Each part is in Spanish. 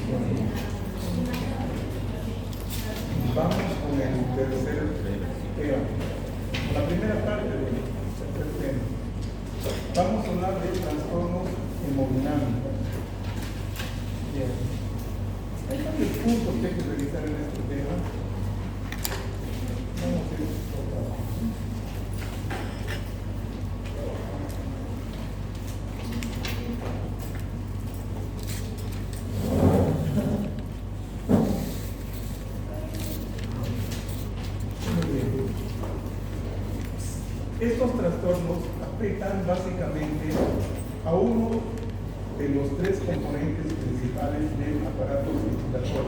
Vamos con el tercer tema. La primera parte del tercer tema. Vamos a hablar de trastornos hemodinámicos. Bien. Hay varios puntos que hay que revisar en este tema. Vamos a ir por abajo. Estos trastornos afectan básicamente a uno de los tres componentes principales del aparato circulatorio.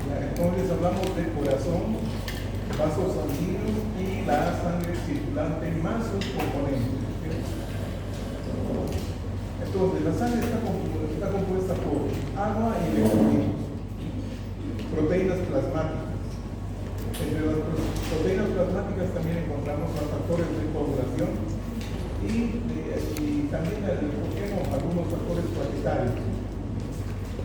Entonces hablamos del corazón, vasos sanguíneos y la sangre circulante más sus componentes. Entonces la sangre está compuesta por agua y electrolitos, proteínas plasmáticas. Entre las proteínas plasmáticas también encontramos los factores de coagulación y también algunos factores plaquetarios.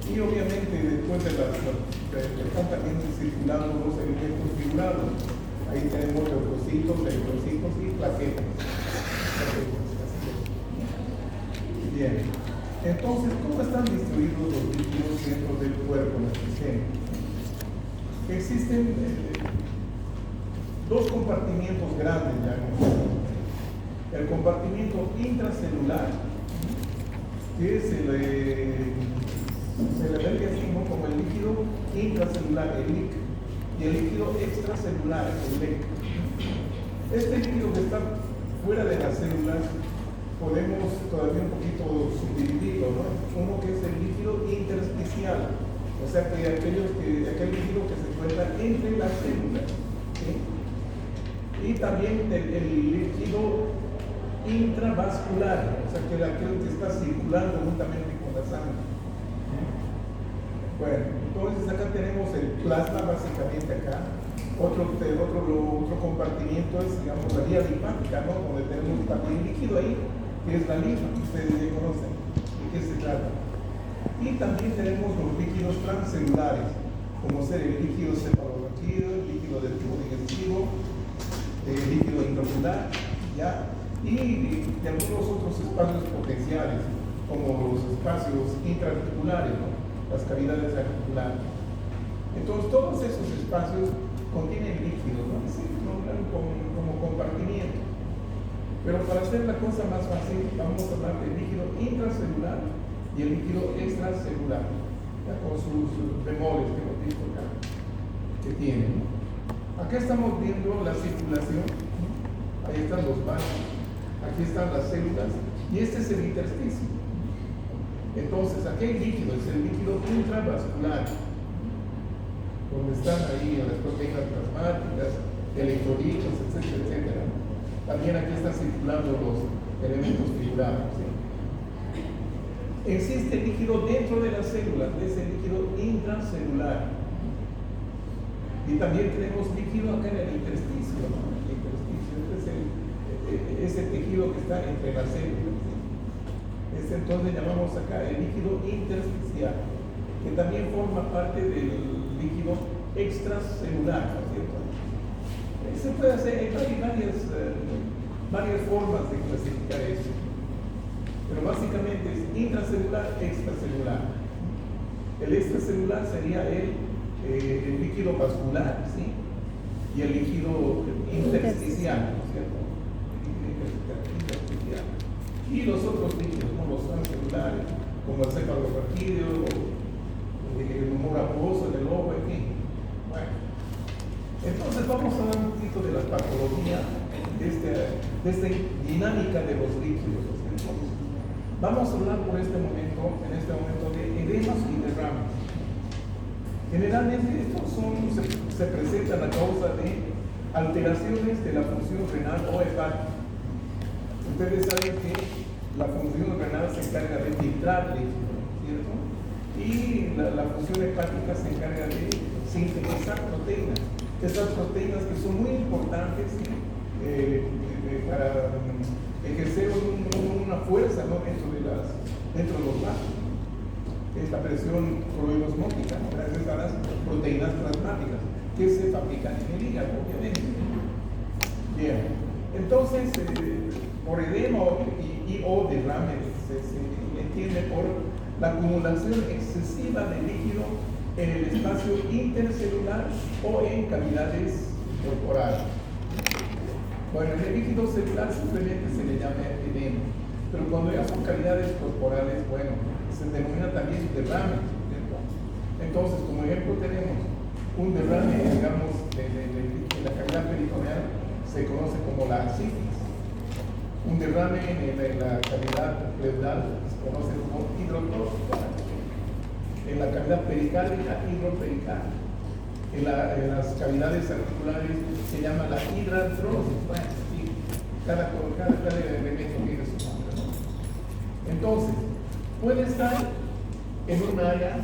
Y obviamente después están también circulando los elementos figurados. Ahí tenemos leucocitos, eritrocitos y plaquetas. Bien. Entonces, ¿cómo están distribuidos los líquidos dentro del cuerpo, en el sistema? Existen dos compartimientos grandes ya. El compartimiento intracelular, que se le ve así como el líquido intracelular, el LIC, y el líquido extracelular, el LEC. Este líquido que está fuera de las células podemos todavía un poquito subdividirlo, ¿no? Uno que es el líquido intersticial, o sea que aquel líquido que se encuentra entre las células, ¿sí? Y también el líquido intravascular, o sea que aquel que está circulando juntamente con la sangre. Bueno, entonces acá tenemos el plasma básicamente acá. Otro compartimiento es, digamos, la vía linfática, ¿no? Donde tenemos también líquido ahí, que es la linfa, que ustedes ya conocen de qué se trata. Y también tenemos los líquidos transcelulares, como ser el líquido cefalorraquídeo, el líquido del tubo digestivo, el líquido intraocular, ¿ya? Y algunos otros espacios potenciales, como los espacios intraarticulares, ¿no? Las cavidades articulares. Entonces, todos esos espacios contienen líquidos, ¿no? Sí, como compartimiento. Pero para hacer la cosa más fácil, vamos a hablar del líquido intracelular y el líquido extracelular, ya con sus bemoles que hemos visto acá, que tienen, ¿no? Acá estamos viendo la circulación, ahí están los vasos, aquí están las células, y este es el intersticio. Entonces, aquí hay líquido, es el líquido intravascular, donde están ahí las proteínas plasmáticas, electrolitos, etcétera, etcétera. También aquí están circulando los elementos figurados, ¿sí? Existe líquido dentro de las células, es el líquido intracelular. Y también tenemos líquido acá en el intersticio, ¿no? El intersticio, este es el tejido que está entre las células, ¿sí? Entonces llamamos acá el líquido intersticial, que también forma parte del líquido extracelular, ¿no es cierto? Se puede hacer, hay varias formas de clasificar eso, pero básicamente es intracelular, extracelular. El extracelular sería el líquido vascular, ¿sí? Y el líquido intersticial, ¿no es cierto? Intersticial. Y los otros líquidos, ¿no? Los transcelulares, como el cefalorraquídeo, el humor acuoso del ojo, en fin. Bueno, entonces vamos a hablar un poquito de la patología de esta dinámica de los líquidos. Entonces, vamos a hablar en este momento de edemas y derrames. Generalmente estos se presentan a causa de alteraciones de la función renal o hepática. Ustedes saben que la función renal se encarga de filtrar líquido, ¿cierto? Y la función hepática se encarga de sintetizar proteínas. Estas proteínas que son muy importantes, ¿sí? Para ejercer una fuerza, ¿no? dentro de los vasos. es la presión coloidosmótica, ¿no? Gracias a las proteínas plasmáticas que se fabrican en el hígado, obviamente. Bien, entonces, por edema o derrame se entiende por la acumulación excesiva de líquido en el espacio intercelular o en cavidades corporales. Bueno, en el líquido celular simplemente se le llama edema, pero cuando ya son cavidades corporales, bueno, se denomina también derrame, ¿cierto? Entonces, como ejemplo tenemos un derrame, digamos, de la cavidad peritoneal, se conoce como la ascitis. Un derrame en la cavidad pleudal se conoce como hidrotóxico. En la cavidad pericárdica, hidropericardia. En las cavidades articulares se llama la hidratrosis. Bueno, sí, cada elemento tiene su nombre, ¿no? Entonces, puede estar en un área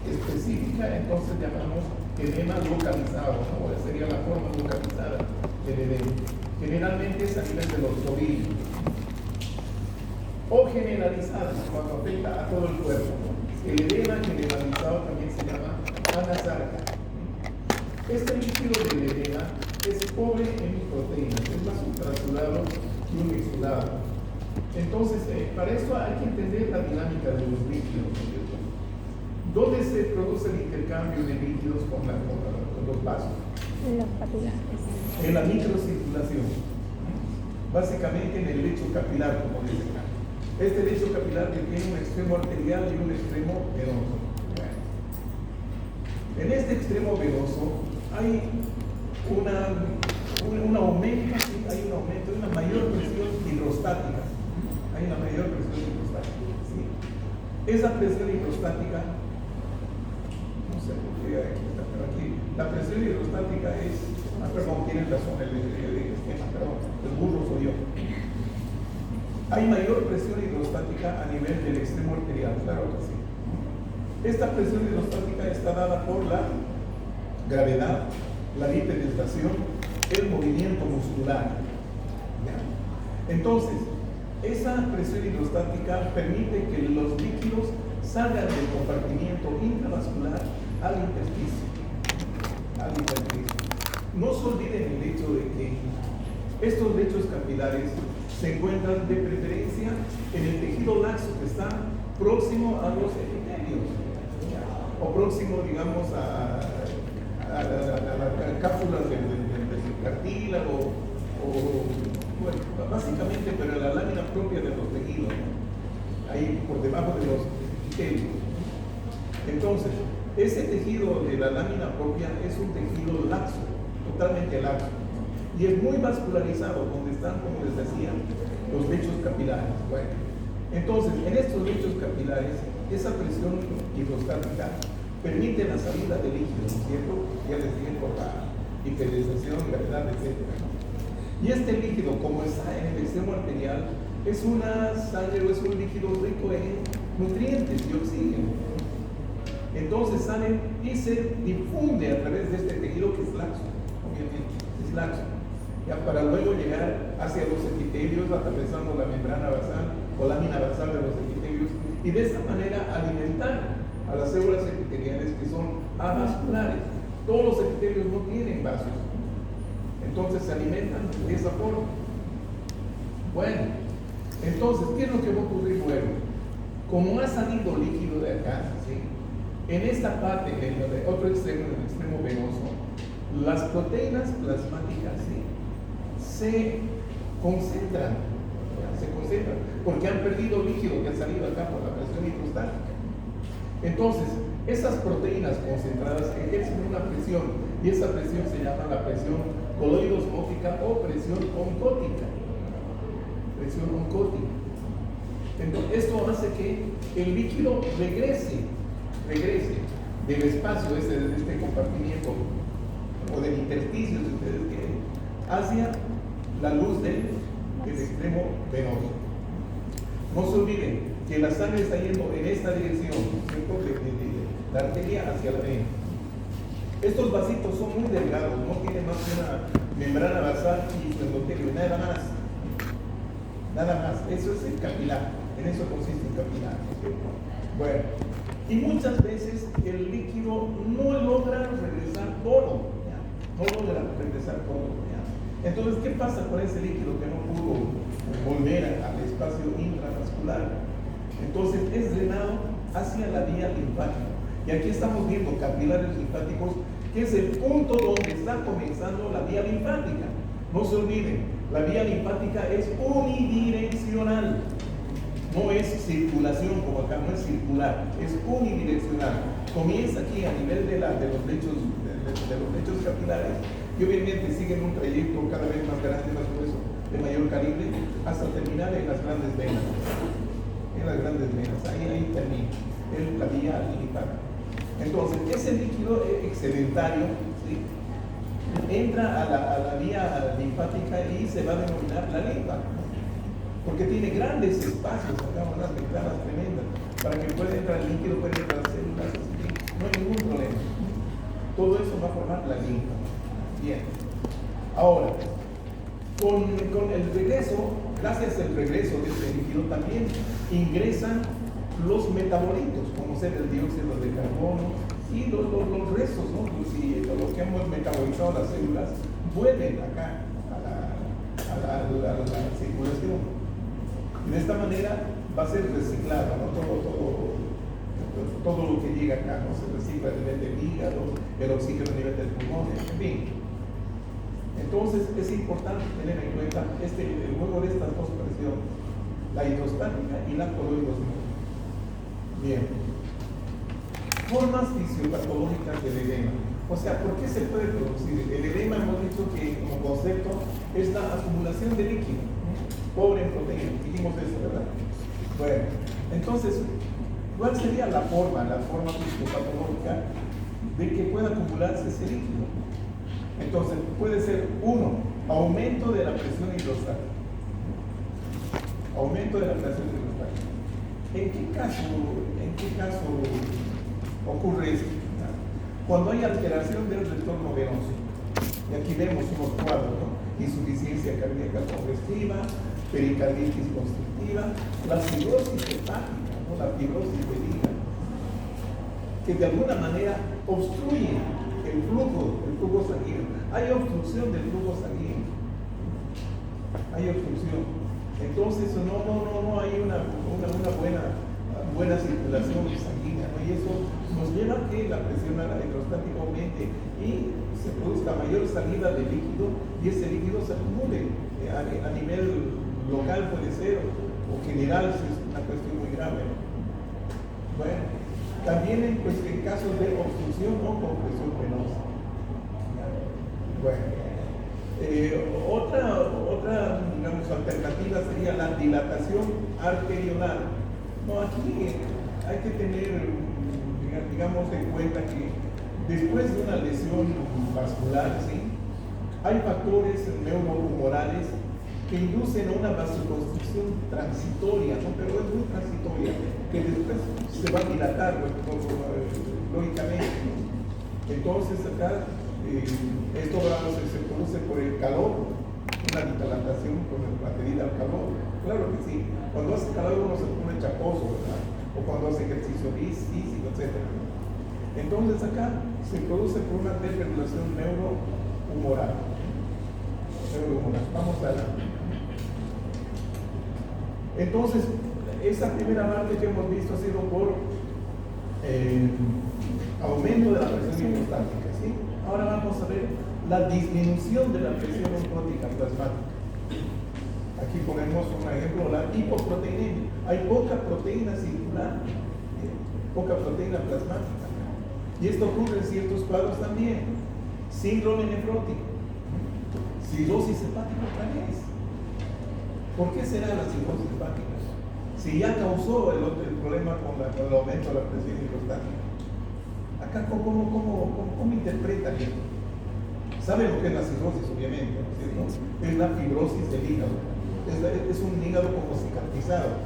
específica, entonces llamamos edema localizado, ¿no? Sería la forma localizada del edema. Generalmente es a nivel de los tobillos. O generalizada, cuando afecta a todo el cuerpo, ¿no? El edema generalizado también se llama anasarca. Este líquido del edema es pobre en proteínas, es más ultrasalado que un exudado. Entonces, para eso hay que entender la dinámica de los líquidos, ¿no? ¿Dónde se produce el intercambio de líquidos con los vasos? En los capilares. En la microcirculación. Básicamente en el lecho capilar, como dice acá. Este lecho capilar que tiene un extremo arterial y un extremo venoso. Bueno. En este extremo venoso hay un aumento, ¿sí? Hay una mayor presión hidrostática. Hay una mayor presión hidrostática, ¿sí? Esa presión hidrostática, no sé por qué aquí está, pero aquí la presión hidrostática es, perdón, tienen razón el esquema, perdón, el burro soy yo. Hay mayor presión hidrostática a nivel del extremo arterial, claro que sí. Esta presión hidrostática está dada por la gravedad, la hiperhidratación, el movimiento muscular. ¿Ya? Entonces, esa presión hidrostática permite que los líquidos salgan del compartimiento intravascular al intersticio. No se olviden el hecho de que estos lechos capilares se encuentran de preferencia en el tejido laxo que está próximo a los epitelios, o próximo, digamos, a las cápsulas del cartílago, bueno, básicamente, pero la lámina propia de los tejidos, ¿no? Ahí por debajo de los epitelios. Entonces, ese tejido de la lámina propia es un tejido laxo, totalmente laxo, y es muy vascularizado, donde están, como les decía, los lechos capilares. Bueno, entonces, en estos lechos capilares, esa presión hidrostática permite la salida de líquido, ¿no es cierto? Ya les dije, por la hiperhidratación, gravedad, etc. Y este líquido, como está en el extremo arterial, es una sangre o es un líquido rico en nutrientes y oxígeno. Entonces sale y se difunde a través de este tejido que es laxo, obviamente, es laxo. Ya para luego llegar hacia los epitelios, atravesando la membrana basal o lámina basal de los epitelios, y de esta manera alimentar a las células epiteliales que son avasculares. Todos los epitelios no tienen vasos, entonces se alimentan de esa forma. Bueno, entonces, ¿qué es lo que va a ocurrir luego? Como ha salido líquido de acá, ¿sí? En esta parte, en el otro extremo, en el extremo venoso, las proteínas plasmáticas, ¿sí?, se concentran, porque han perdido líquido que ha salido acá por la presión hidrostática. Entonces, esas proteínas concentradas ejercen una presión, y esa presión se llama la presión coloidosmótica o presión oncótica. Presión oncótica. Entonces, esto hace que el líquido regrese del espacio de este compartimiento o del intersticio, si ustedes quieren, hacia la luz del extremo venoso. No se olviden que la sangre está yendo en esta dirección, ¿cierto? De la arteria hacia la vena. Estos vasitos son muy delgados, no tienen más que una membrana basal y su endotelio, nada más. Nada más, eso es el capilar, en eso consiste el capilar, ¿cierto? Bueno, Y muchas veces el líquido no logra regresar todo, ¿ya? No logra regresar todo, ¿ya? Entonces, ¿qué pasa con ese líquido que no pudo volver al espacio intravascular? Entonces es drenado hacia la vía linfática. Y aquí estamos viendo capilares linfáticos, que es el punto donde está comenzando la vía linfática. No se olviden, la vía linfática es unidireccional. No es circulación como acá, no es circular, es unidireccional. Comienza aquí a nivel de los lechos capilares y obviamente siguen un trayecto cada vez más grande, más grueso, de mayor calibre, hasta terminar en las grandes venas. En las grandes venas, ahí termina la vía linfática. Entonces, ese líquido excedentario, ¿sí?, entra a la vía linfática y se va a denominar la linfa, porque tiene grandes espacios, acá unas ventanas tremendas, para que pueda entrar el líquido, puede entrar células, no hay ningún problema. Todo eso va a formar la linfa. Bien. Ahora, con el regreso, gracias al regreso de este líquido, también ingresan los metabolitos, como ser el dióxido de carbono y los restos, ¿no? Los que hemos metabolizado las células vuelven acá a la circulación. Y de esta manera va a ser reciclado, ¿no? Todo lo que llega acá, ¿no? Se recicla a nivel del hígado, el oxígeno a nivel del pulmón, en fin. Entonces es importante tener en cuenta el juego de estas dos presiones, la hidrostática y la coloidosmótica. Bien. Formas fisiopatológicas del edema. O sea, ¿por qué se puede producir? El edema, hemos dicho que como concepto es la acumulación de líquido, pobre en proteínas. Dijimos eso, ¿verdad? Bueno, entonces, ¿cuál sería la forma fisiopatológica de que pueda acumularse ese líquido? Entonces, puede ser, uno, aumento de la presión hidrostática. Aumento de la presión hidrostática. ¿En qué caso ocurre esto? Cuando hay alteración del retorno venoso. Y aquí vemos unos cuadros, ¿no? Insuficiencia cardíaca congestiva, pericarditis constrictiva, la fibrosis hepática, ¿no? La fibrosis del hígado, que de alguna manera obstruye el flujo sanguíneo. Hay obstrucción del flujo sanguíneo. Hay obstrucción. Entonces no hay una buena circulación sanguínea, ¿no? Y eso nos lleva a que la presión hidrostática aumente y se produzca mayor salida de líquido y ese líquido se acumule a nivel local, puede ser, o general, si es una cuestión muy grave. Bueno, también en casos de obstrucción o compresión venosa. Bueno, otra digamos, alternativa sería la dilatación arteriolar. No, aquí hay que tener, digamos, en cuenta que después de una lesión vascular, ¿sí?, hay factores neurohumorales que inducen a una vasoconstricción transitoria, ¿no? Pero es muy transitoria, que después se va a dilatar lógicamente, ¿no? Entonces acá esto se produce por el calor, una dilatación referida al calor. Claro que sí, cuando hace calor uno se pone chaposo, ¿verdad? O cuando hace ejercicio físico, etc. Entonces acá se produce por una desregulación neurohumoral. Vamos a ver. Entonces, esa primera parte que hemos visto ha sido por aumento de la presión hidrostática, ¿sí? Ahora vamos a ver la disminución de la presión osmótica plasmática. Aquí ponemos un ejemplo, la hipoproteinemia. Hay poca proteína circular, poca proteína plasmática. Y esto ocurre en ciertos cuadros también. Síndrome nefrótico, cirrosis hepática otra vez. ¿Por qué será la cirrosis hepática? Si ya causó el problema con el aumento de la presión hidrostática. Acá, ¿cómo interpretan esto? ¿Saben lo que es la cirrosis, obviamente? ¿No es cierto? Es la fibrosis del hígado. Es un hígado como cicatrizado.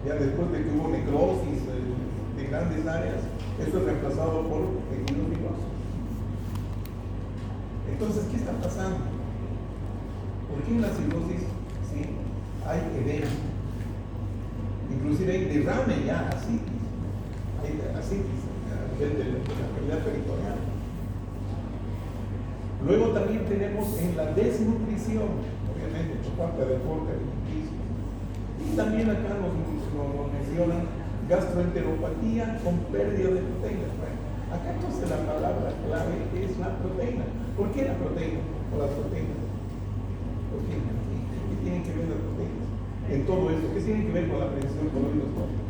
Ya después de que hubo necrosis de grandes áreas, esto es reemplazado por tejido fibroso. Entonces, ¿qué está pasando? ¿Por qué en la cirrosis, sí, hay edema? Inclusive hay derrame ya así. así, a nivel de la calidad peritoneal. Luego también tenemos en la desnutrición, obviamente, por falta de deporte alimenticio. Y también acá nos mencionan gastroenteropatía con pérdida de proteínas. Bueno, acá entonces la palabra clave es la proteína. ¿Por qué la proteína? O las proteínas. ¿Por qué? ¿Qué tienen que ver las proteínas? En todo esto, ¿qué tienen que ver con la prevención con los cólicos?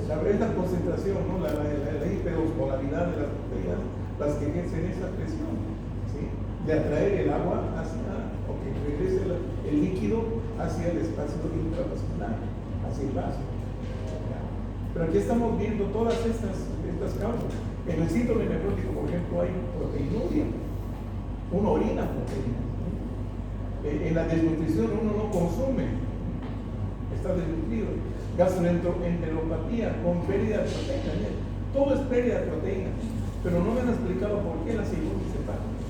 Claro, es la concentración, ¿no? la hiperosmolaridad de las proteínas las que ejercen esa presión, ¿sí? De atraer el agua hacia, o que regrese el líquido hacia el espacio intravascular, hacia el vaso. Pero aquí estamos viendo todas estas causas. En el síndrome nefrótico, por ejemplo, hay proteinuria, uno orina proteína. En la desnutrición uno no consume, está desnutrido. Gastroenteropatía con pérdida de proteína. Todo es pérdida de proteína, pero no me han explicado por qué la cirrosis hepática.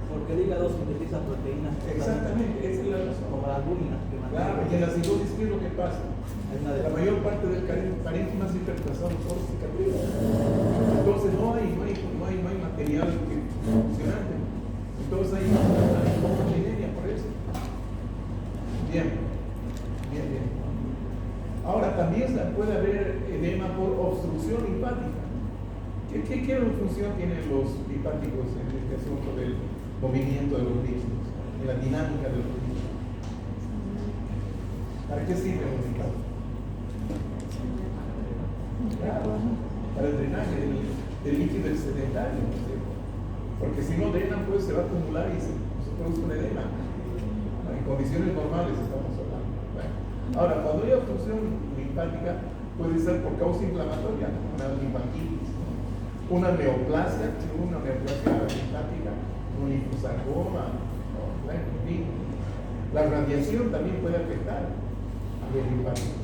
Porque el hígado sintetiza proteínas. Exactamente, esa es la razón. Como la albúmina. Claro, y en la cirrosis, ¿qué es lo que pasa? La mayor parte del parénquima es hiperplasado por cicatriz. Entonces no hay material funcionante. Entonces hay proteinuria por eso. Bien. Ahora también puede haber edema por obstrucción linfática. ¿Qué función tienen los linfáticos en este asunto del movimiento de los líquidos, en la dinámica de los líquidos? ¿Para qué sirven los linfáticos? Claro, para el drenaje del líquido excedentario, ¿no es cierto? Porque si no drenan, pues se va a acumular y se produce un edema. En condiciones normales estamos hablando. Bueno, ahora, cuando hay obstrucción linfática, puede ser por causa inflamatoria, una linfangitis, una neoplasia linfática, un linfosarcoma, bueno, en fin. La radiación también puede afectar a los linfáticos.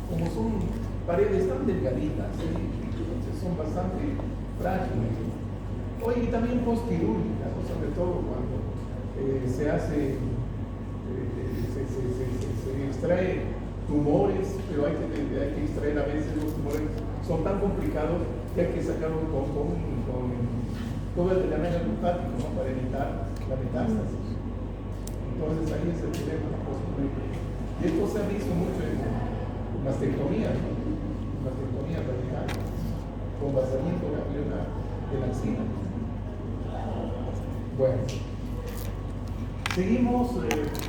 Como son paredes tan delgaditas, entonces son bastante frágiles. Oye, y también postquirúrgicas, sobre todo cuando se hace, se extrae tumores, pero hay que extraer a veces los tumores, son tan complicados que hay que sacarlos con todo el drenaje linfático, ¿no? Para evitar la metástasis. Entonces ahí es el problema, la postquirúrgica. Y esto se ha visto mucho en mastectomías, ¿no? Mastectomías radicales, con vaciamiento ganglionar de la axila. Bueno, seguimos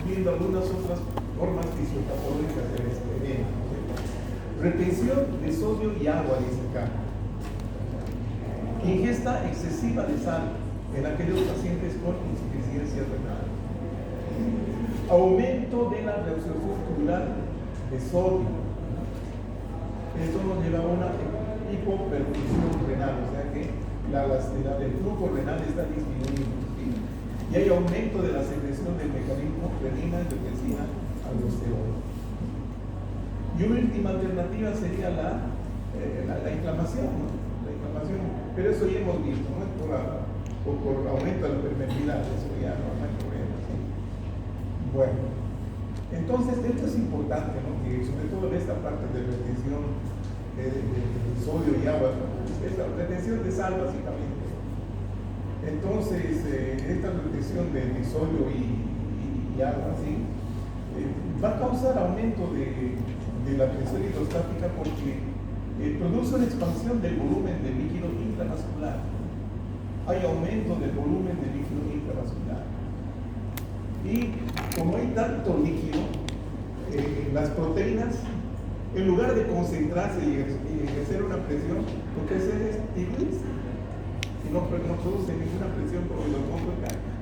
viendo algunas otras formas fisiopatológicas del edema. Retención de sodio y agua, dice acá. Ingesta excesiva de sal en aquellos pacientes con insuficiencia renal. Aumento de la reabsorción tubular de sodio. Esto nos lleva a una hipoperfusión renal, o sea que el flujo renal está disminuyendo. Y hay aumento de la secreción del mecanismo renina, angiotensina, aldosterona. Y una última alternativa sería la inflamación, ¿no? La inflamación, pero eso ya hemos visto, ¿no? Por aumento de la permeabilidad, eso ya no hay problema, ¿sí? Bueno, entonces esto es importante, ¿no? Que sobre todo en esta parte de retención de sodio y agua, es la retención de sal básicamente. Entonces, esta retención de sodio y agua, ¿sí? Va a causar aumento de la presión hidrostática porque produce una expansión del volumen del líquido intravascular. Hay aumento del volumen del líquido intravascular. Y como hay tanto líquido, las proteínas, en lugar de concentrarse y ejercer una presión, lo que hacen es diluirse. Y no produce ninguna presión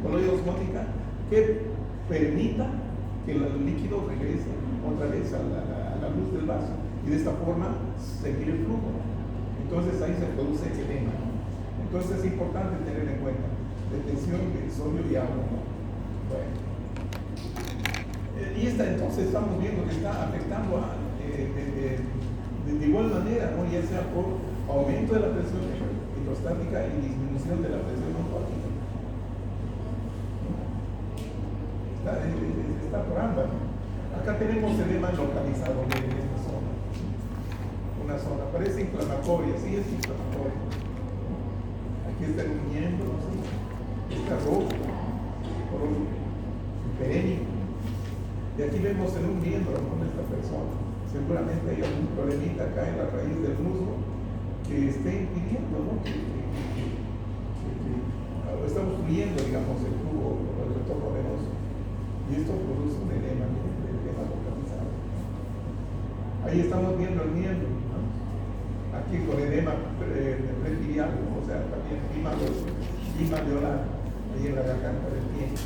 coloidosmótica que permita que el líquido regrese otra vez a la luz del vaso y de esta forma seguir el flujo. Entonces ahí se produce edema. Entonces es importante tener en cuenta retención de sodio y agua. Bueno. Y entonces estamos viendo que está afectando de igual manera, ¿no? Ya sea por aumento de la presión prostática y disminución de la presión oncológica. Está por ambas. Acá tenemos edema localizado en esta zona. Una zona, parece inflamatoria, sí es inflamatoria. Aquí está el miembro, ¿sí? Está rojo, color hiperémico. Y aquí vemos en un miembro, ¿no?, de esta persona. Seguramente hay algún problemita acá en la raíz del muslo que esté impidiendo, ¿no?, que está obstruyendo, digamos, el flujo, el retorno venoso. Y esto produce un edema, edema localizado. Ahí estamos viendo el miembro, ¿no? Aquí con edema prepirial, ¿no? O sea, también bimalleolar, ahí en la garganta del pie.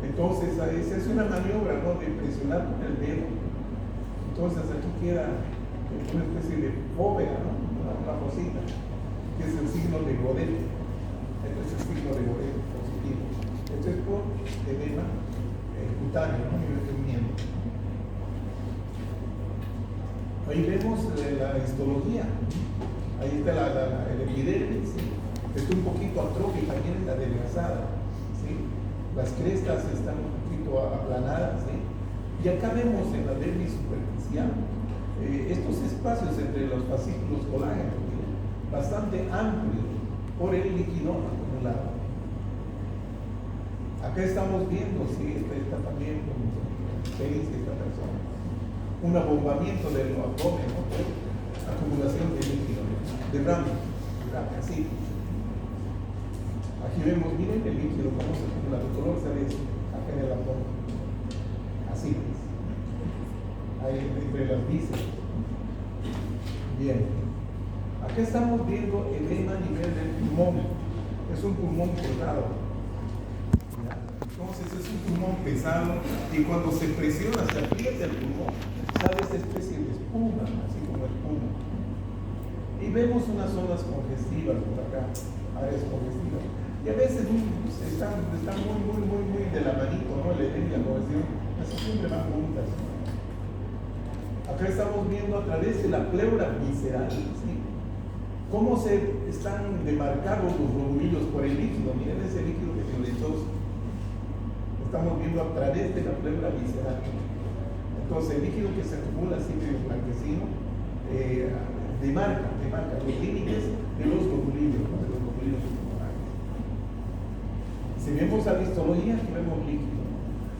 Entonces, se hace una maniobra, ¿no?, de presionar con el dedo. Entonces, aquí queda una especie de bóveda, ¿no?, una cosita, que es el signo de Godet. Este es el signo de Godet positivo. Esto es por edema cutáneo, ¿no?, nivel de un miembro. Ahí vemos la histología. Ahí está el epidermis, ¿sí? Está un poquito atrófica, bien adelgazada, ¿sí? Las crestas están un poquito aplanadas, ¿sí? Y acá vemos en la dermis superficial estos espacios entre los fascículos colágenos, ¿sí?, bastante amplios por el líquido acumulado. Acá estamos viendo, sí, está también con esta persona, un abombamiento del abdomen, ¿no?, por acumulación de líquido, derrame, así. Aquí vemos, miren el líquido, cómo se acumula, el color celeste, acá en el abdomen, así, ahí entre las vísceras. Bien, acá estamos viendo edema a nivel del pulmón, es un pulmón cortado. Entonces es un pulmón pesado y cuando se presiona, se aprieta el pulmón, sale esta especie de espuma, así como espuma. Y vemos unas zonas congestivas por acá, áreas congestivas. Y a veces están muy de la manito, ¿no?, el edema y la congestión, así siempre van juntas. Acá estamos viendo a través de la pleura visceral, ¿sí?, cómo se están demarcados los globulillos por el líquido. Miren ese líquido que se lechoso. Estamos viendo a través de la pleura visceral. Entonces el líquido que se acumula así medio blanquecino demarca los límites de los globulillos, ¿no?, de los globulillos pulmonares. Si vemos a la histología, aquí vemos líquido.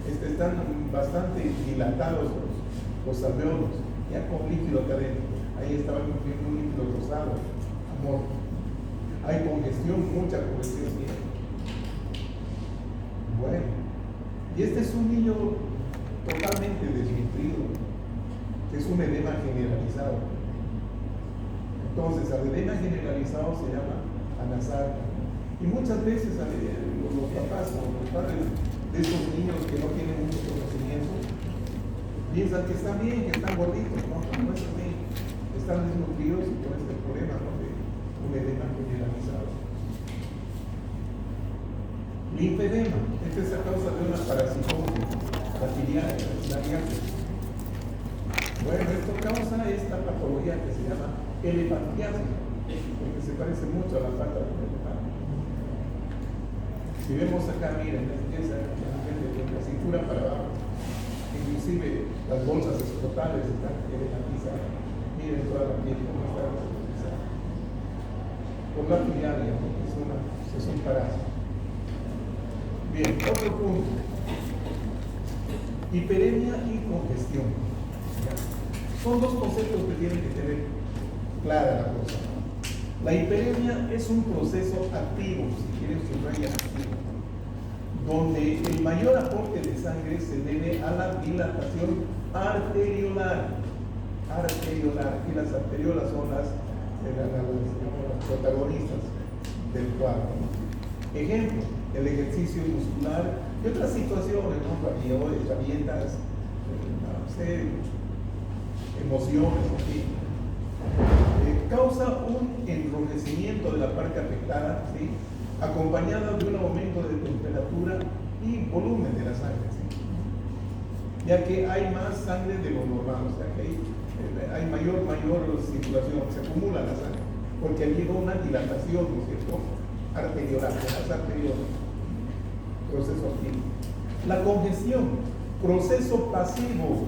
Están bastante dilatados los alveolos, ya con líquido acá adentro. Ahí estaba viendo un líquido rosado, amorfo. Hay congestión, mucha congestión. Bueno, y este es un niño totalmente desnutrido, que es un edema generalizado. Entonces, al edema generalizado se llama anasarca. Y muchas veces los papás o los padres de estos niños que no tienen mucho conocimiento piensan que están bien, que están gorditos, no están bien, están desnutridos y con este problema, ¿no?, de un edema generalizado. Linfedema, esta es a causa de una parasitosis bacteriana, la diátesis. Bueno, esto causa esta patología que se llama hepatitis, porque se parece mucho a la falta de hepatitis. Si vemos acá, miren, empieza de la cintura para abajo, inclusive las bolsas escrotales están hepatizadas. Miren toda la piel cómo está hepatizada. Por la filiaria, ¿no?, es un parásito. Bien, otro punto. Hiperemia y congestión. ¿Ya? Son dos conceptos que tienen que tener clara la cosa. La hiperemia es un proceso activo, si quieren subrayar activo, donde el mayor aporte de sangre se debe a la dilatación arteriolar. Y las arteriolas son las protagonistas del cuadro. Ejemplo, el ejercicio muscular y otras situaciones, ¿no?, herramientas, no sé, emociones, ¿sí?, causa un enrojecimiento de la parte afectada, ¿sí?, acompañada de un aumento de temperatura y volumen de la sangre, ¿sí?, ya que hay más sangre de lo normal, o sea que hay mayor circulación, se acumula la sangre. porque allí va una dilatación, ¿no es cierto? Arteriolar, las arteriolas, proceso activo. La congestión, proceso pasivo,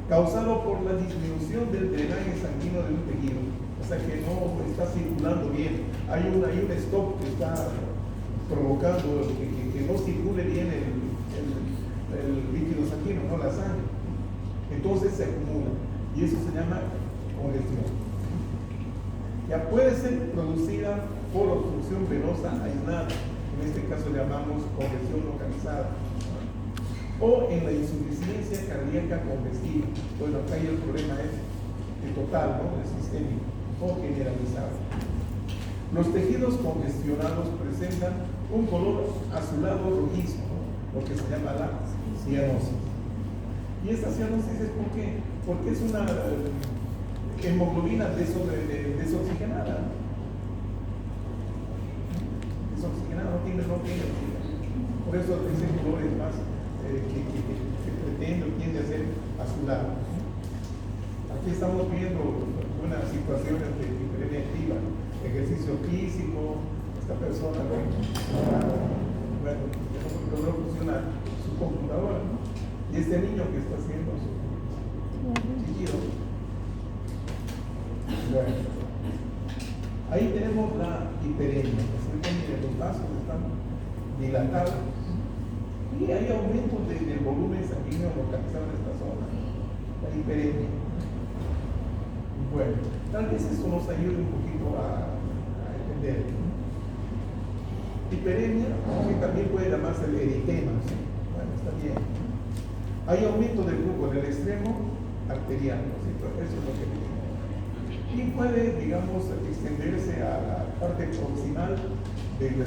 causado por la disminución del drenaje sanguíneo de un tejido, o sea que no está circulando bien, hay un stop que está provocando que no circule bien el líquido sanguíneo, no la sangre, entonces se acumula y eso se llama congestión. Ya puede ser producida por obstrucción venosa aislada, en este caso llamamos congestión localizada, o en la insuficiencia cardíaca congestiva. Bueno, acá el problema es el total, ¿no? El sistémico o generalizado. Los tejidos congestionados presentan un color azulado rojizo, ¿no? Lo que se llama la cianosis. ¿Y esta cianosis es por qué? Porque es una hemoglobina desoxigenada. Desoxigenada, no tiene oxígeno. Por eso ese color es más que pretende o tiende a ser azulado. Aquí estamos viendo unas situaciones de hiperemia activa, ejercicio físico, esta persona, bueno, no funciona su computadora, ¿no? Y este niño que está haciendo su chiquillo. Bueno, ahí tenemos la hiperemia, miren, los vasos están dilatados y hay aumento del volumen sanguíneo localizado en esta zona, la hiperemia. Bueno, tal vez esto nos ayude un poquito a entender. Hiperemia, que también puede llamarse el eritema, ¿sí? Bueno, está bien. Hay aumento del flujo en el extremo arterial, ¿sí? Eso es lo que decimos. Y puede, digamos, extenderse a la parte proximal del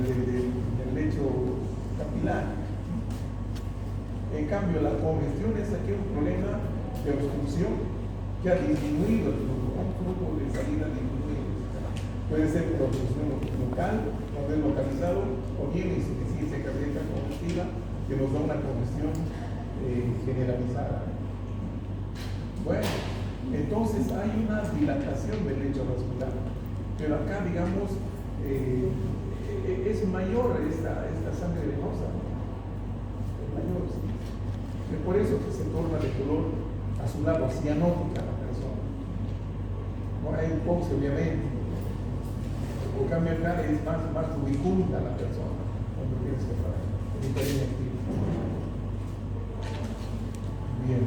lecho capilar. En cambio, la congestión es aquí un problema de obstrucción que ha disminuido el flujo de salida disminuido. Puede ser por obstrucción local, cuando es localizado, o bien insuficiencia cardíaca congestiva, que nos da una congestión generalizada. Bueno, entonces hay una dilatación del lecho vascular, pero acá, digamos, es mayor esta sangre venosa, ¿no? Es mayor, sí. Es por eso que se torna de color azulado, cianótica la persona. No hay un poco, obviamente. En cambio acá es más rubicunda la persona cuando tiene el hiperemia activa. Bien.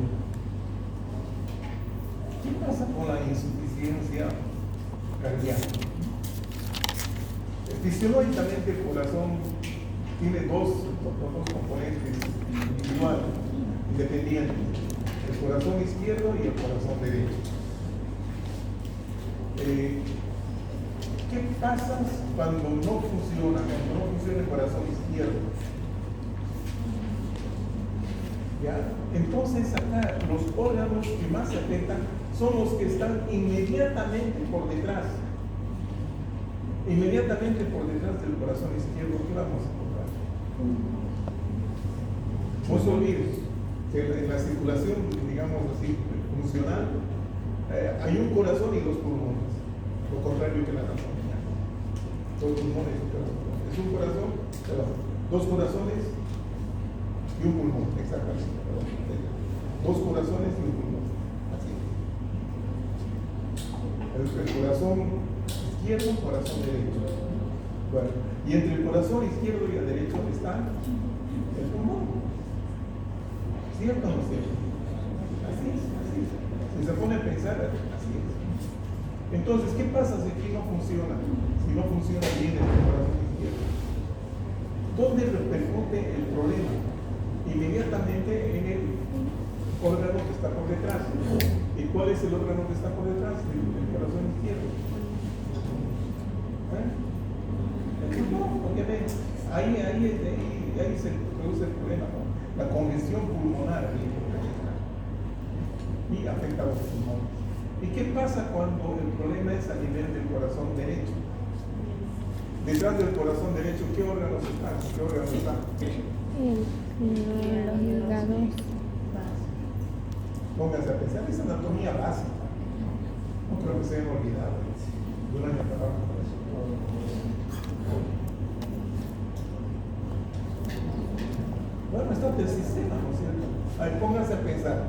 ¿Qué pasa con la insuficiencia cardíaca? Fisiológicamente el corazón tiene dos componentes individuales, independientes, el corazón izquierdo y el corazón derecho. ¿Qué pasa cuando no funciona el corazón izquierdo? ¿Ya? Entonces acá los órganos que más se afectan son los que están inmediatamente por detrás. Inmediatamente por detrás del corazón izquierdo, ¿qué vamos a encontrar? No se olviden que en la circulación, digamos así, funcional, hay un corazón y dos pulmones, lo contrario que la anatomía. Dos pulmones y un corazón. Es un corazón, dos corazones y un pulmón, exactamente. Dos corazones y un pulmón. Así. El corazón izquierdo, corazón derecho. Bueno, y entre el corazón izquierdo y el derecho está el pulmón. ¿Cierto o no es cierto? Así es, así es. Si se pone a pensar, así es. Entonces, ¿qué pasa si aquí no funciona? Si no funciona bien el corazón izquierdo. ¿Dónde repercute el problema? Inmediatamente en el órgano que está por detrás. ¿Y cuál es el órgano que está por detrás? El corazón izquierdo. El pulmón, obviamente. Ahí se produce el problema, ¿no? La congestión pulmonar y afecta a los pulmones. ¿Y qué pasa cuando el problema es a nivel del corazón derecho? Detrás del corazón derecho, ¿qué órganos están? ¿Qué órganos están? Los hígados. Pónganse a pensar, es anatomía básica. No creo que se hayan olvidado. de un año para abajo. Bueno, está del sistema, ¿no es cierto? A ver, pónganse a pensar.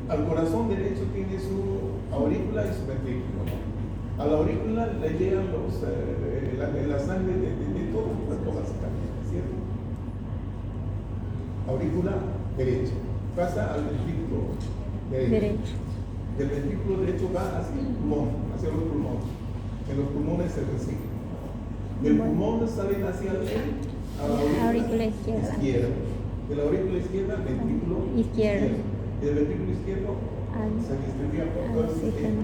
Al corazón derecho tiene su aurícula y su ventrículo, ¿no? A la aurícula le llegan la sangre de todo el cuerpo, básicamente, ¿cierto? Aurícula derecha. Pasa al ventrículo derecho. Del ventrículo derecho va hacia el pulmón, hacia los pulmones. En los pulmones se recibe. Del pulmón salen hacia el a la aurícula izquierda. De la aurícula izquierda al ventrículo izquierdo. Y del ventrículo izquierdo se distribuye por todo el sistema.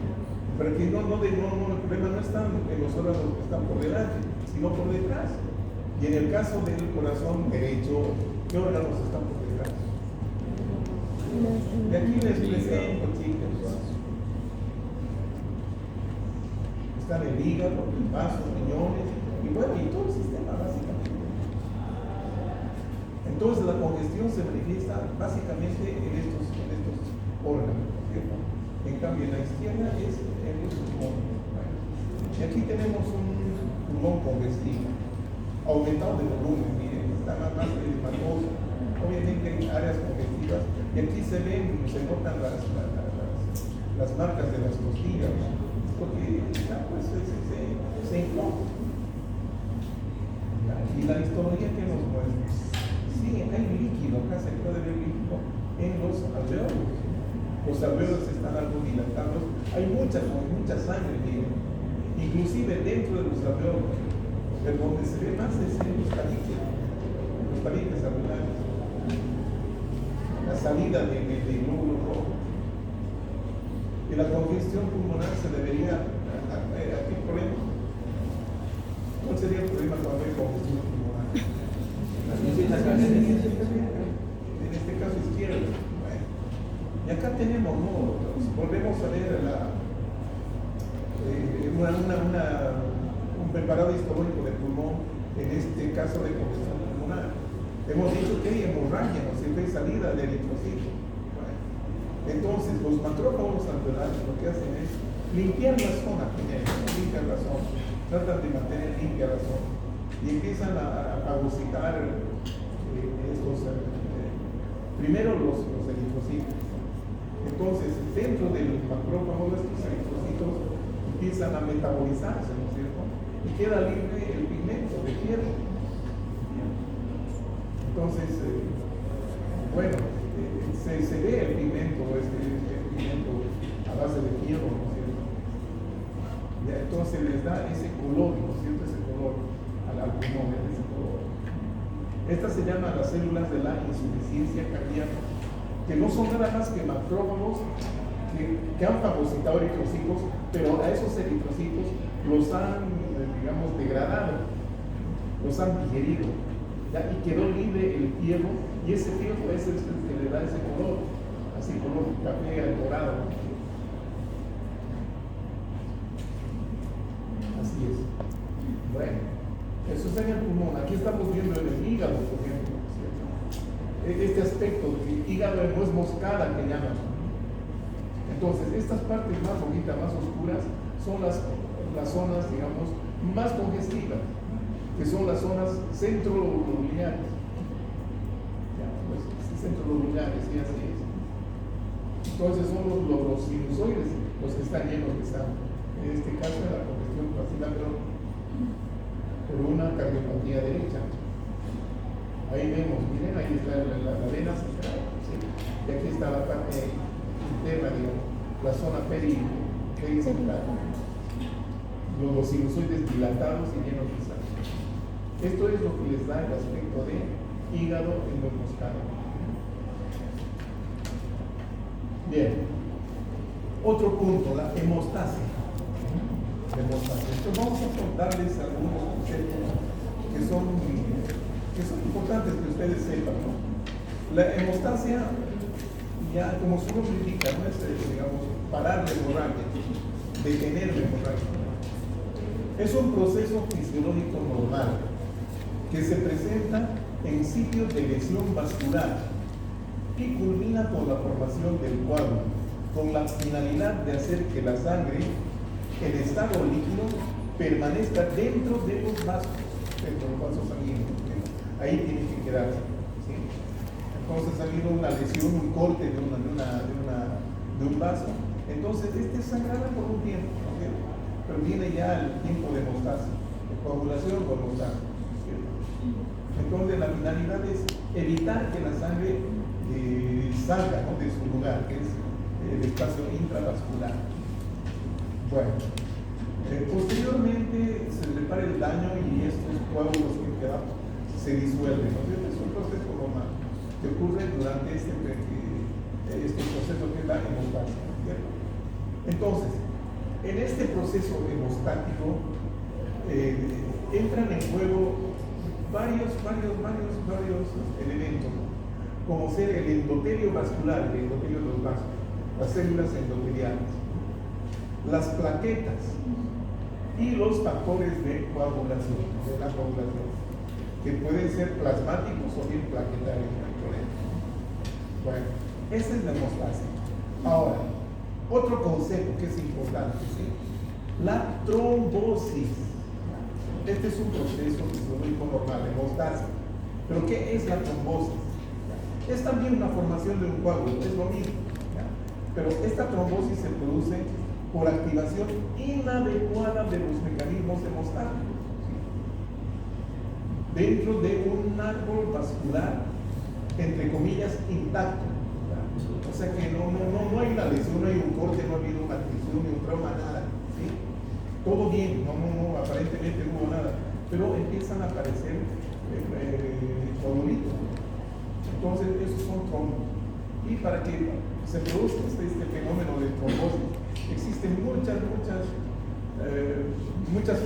Pero que el problema no está en los órganos que están por delante, sino por detrás. Y en el caso del corazón derecho, ¿qué órganos están por detrás? De aquí les presento, chicos. Están el hígado, el vaso, riñones, y bueno, y todo el sistema básicamente. Entonces la congestión se manifiesta básicamente en estos órganos, ¿cierto? En cambio, en la izquierda es en el pulmón. Y aquí tenemos un pulmón congestivo, aumentado de volumen, miren, está más edematoso. Obviamente hay áreas congestivas y aquí se notan las marcas de las costillas, porque pues, se inflama. Y la histología que nos muestra, sí, hay líquido, acá se puede ver líquido en los alveolos. Los alveolos están algo dilatados, hay mucha sangre, miren. Inclusive dentro de los alveolos, pero donde se ve más es en los tabiques alveolares. La salida del glóbulo rojo. Y la congestión pulmonar se debería. ¿Qué problema? ¿Cuál sería el problema cuando hay congestión pulmonar? En este caso izquierdo. Bueno. Y acá tenemos, ¿no? Volvemos a ver un preparado histológico del pulmón, en este caso de congestión pulmonar. Hemos dicho que hay hemorragia, ¿no? Siempre hay salida de eritrocitos. Bueno. Entonces, los macrófagos alveolares lo que hacen es limpiar la zona, limpiar la zona, tratan de mantener limpia la zona y empiezan a fagocitar estos, primero los eritrocitos. Entonces, dentro del macrófago, estos eritrocitos empiezan a metabolizarse, ¿no es cierto? Y queda libre el pigmento de hierro. Entonces, bueno, se ve el pigmento, este pigmento a base de hierro, ¿no es cierto? Y entonces les da ese color, ¿no es cierto? Ese color al pulmón, ese color. Estas se llaman las células de la insuficiencia cardíaca, que no son nada más que macrófagos que han fagocitado eritrocitos, pero a esos eritrocitos los han, digamos, degradado, los han digerido, ¿ya? Y quedó libre el hierro, y ese hierro es el que le da ese color, así color café al dorado. Así es. Bueno, eso está en el pulmón. Aquí estamos viendo en el hígado, por ejemplo, ¿cierto? Este aspecto de hígado de nuez moscada que llaman. Entonces, estas partes más rojitas, más oscuras, son las zonas, digamos, más congestivas, que son las zonas centrolobuliares. Ya, pues, centrolobuliares, y así es. Entonces, son los sinusoides los que están llenos de sangre. En este caso, de la congestión facial, por una cardiopatía derecha. Ahí vemos, miren, ahí está la vena central, ¿sí? Y aquí está la parte interna, digamos, la zona pericentral. Los sinusoides dilatados y llenos de sangre. Esto es lo que les da el aspecto de hígado enmoscado. Bien. Otro punto, la hemostasia. Entonces vamos a contarles algunos conceptos que son importantes que ustedes sepan, ¿no? La hemostasia, ya como su nombre indica, no es, digamos, parar la hemorragia, detener la hemorragia. Es un proceso fisiológico normal que se presenta en sitios de lesión vascular y culmina con la formación del coágulo, con la finalidad de hacer que la sangre en estado líquido permanezca dentro de los vasos sanguíneos. ¿Sí? Ahí tiene que quedarse. ¿Sí? Entonces ha habido una lesión, un corte de un vaso. Entonces este sangrará por un tiempo, ¿sí? Pero viene ya el tiempo de hemostasia, de coagulación o hemostasia. ¿Sí? Entonces la finalidad es evitar que la sangre salga, ¿no?, de su lugar, que es el espacio intravascular. Bueno, posteriormente se repara el daño y estos coágulos que quedan se disuelven, ¿no? Es un proceso normal que ocurre durante este proceso que es la hemostasia, ¿cierto? Entonces, en este proceso hemostático entran en juego varios elementos, como ser el endotelio vascular, el endotelio de los vasos, las células endoteliales, las plaquetas y los factores de coagulación, que pueden ser plasmáticos o bien plaquetarios. Bueno, esa es la hemostasia. Ahora, otro concepto que es importante, ¿sí? La trombosis. Este es un proceso fisiológico normal, hemostasia. ¿Pero qué es la trombosis? Es también una formación de un coágulo, es lo mismo. ¿Ya? Pero esta trombosis se produce por activación inadecuada de los mecanismos hemostáticos, ¿sí? Dentro de un árbol vascular, entre comillas, intacto. ¿Ya? O sea que no hay una lesión, no hay un corte, no ha habido una tracción, ni un trauma, nada. ¿Sí? Todo bien, aparentemente no hubo nada, pero empiezan a aparecer coagulitos. Entonces, esos son trombos. Y para que se produzca este fenómeno de trombosis, existen muchas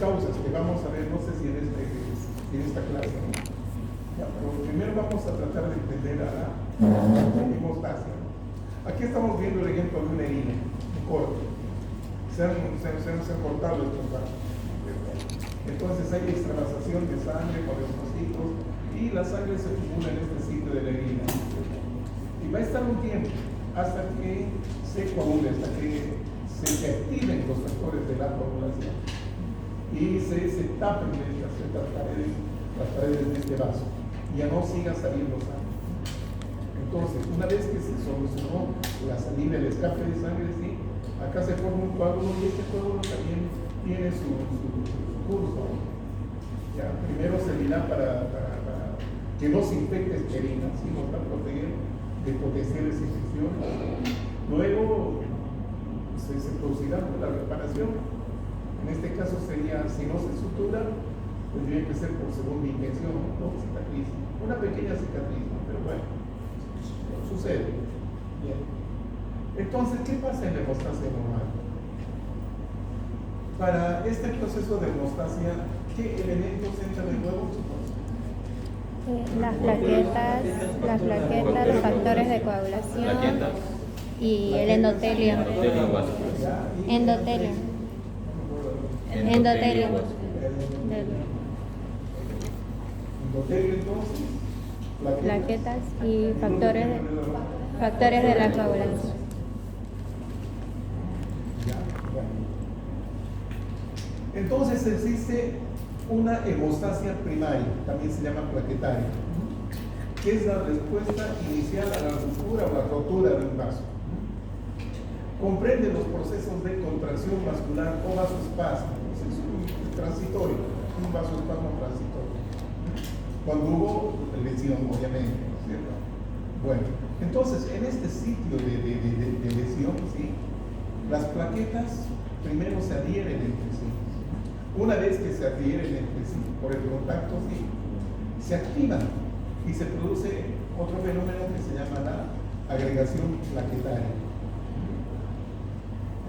causas que vamos a ver, no sé si en esta clase, ¿no? Ya, pero primero vamos a tratar de entender a la hemostasia. Aquí estamos viendo el ejemplo de una herida, un corte. Se han cortado estos vasos. Entonces hay extravasación de sangre por estos sitios y la sangre se acumula en este sitio de la herida. Y va a estar un tiempo hasta que se coagule, hasta que se activen los factores de la coagulación y se tapen estas paredes, las paredes de este vaso, y ya no siga saliendo sangre. Entonces, una vez que se solucionó la salida, el escape de sangre, sí, acá se forma un coágulo y este coágulo también tiene su curso. Ya, primero servirá para que no se infecte esterina, sino para proteger de potenciales infecciones. Luego se producirá la reparación. En este caso sería, si no se sutura, tendría que ser por segunda inyección, no cicatriz. Una pequeña cicatriz, ¿no? Pero bueno, sucede. Bien. Entonces, ¿qué pasa en la hemostasia normal? Para este proceso de hemostasia, ¿qué elementos entran en juego? Las plaquetas, los factores de coagulación y el endotelio. Endotelio, entonces, plaquetas y factores de la coagulación. Entonces existe una hemostasia primaria, también se llama plaquetaria, que es la respuesta inicial a la ruptura o la rotura de un vaso. Comprende los procesos de contracción vascular o vasoespasmo, es un transitorio, un vasoespasmo transitorio. Cuando hubo lesión, obviamente, ¿no es cierto? Bueno, entonces en este sitio de lesión, ¿sí?, las plaquetas primero se adhieren entre sí. Una vez que se adhieren entre sí por el contacto, ¿sí?, se activan y se produce otro fenómeno que se llama la agregación plaquetaria.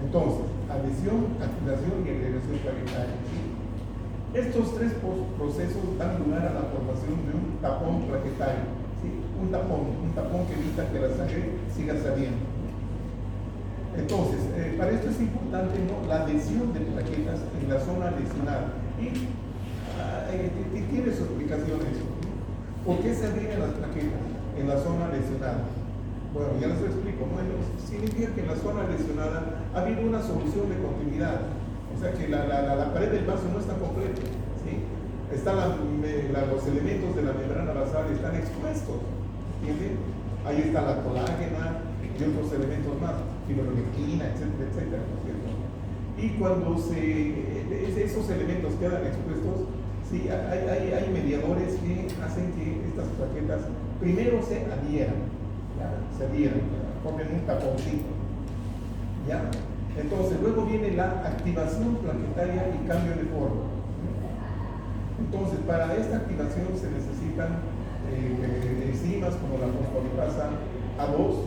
Entonces, adhesión, activación y agregación plaquetaria, ¿sí? Estos tres procesos dan lugar a la formación de un tapón plaquetario, ¿sí? Un tapón que evita que la sangre siga saliendo. Entonces, para esto es importante, ¿no?, la adhesión de plaquetas en la zona lesionada. Y tiene su explicación eso. ¿Por qué se adhieren las plaquetas en la zona lesionada? Bueno, ya les explico. Bueno, significa que en la zona lesionada ha habido una solución de continuidad O sea que la pared del vaso no está completa, ¿sí? Los elementos de la membrana basal están expuestos, ¿entienden? Ahí está la colágena y otros elementos más, fibronectina, etcétera, etcétera, ¿no es cierto? Y cuando esos elementos quedan expuestos, sí, hay mediadores que hacen que estas plaquetas primero se adhieran, ¿ya? Se adhieran, formen un taponcito, ¿ya? Entonces, luego viene la activación plaquetaria y cambio de forma. Entonces, para esta activación se necesitan enzimas como la fosfolipasa A2,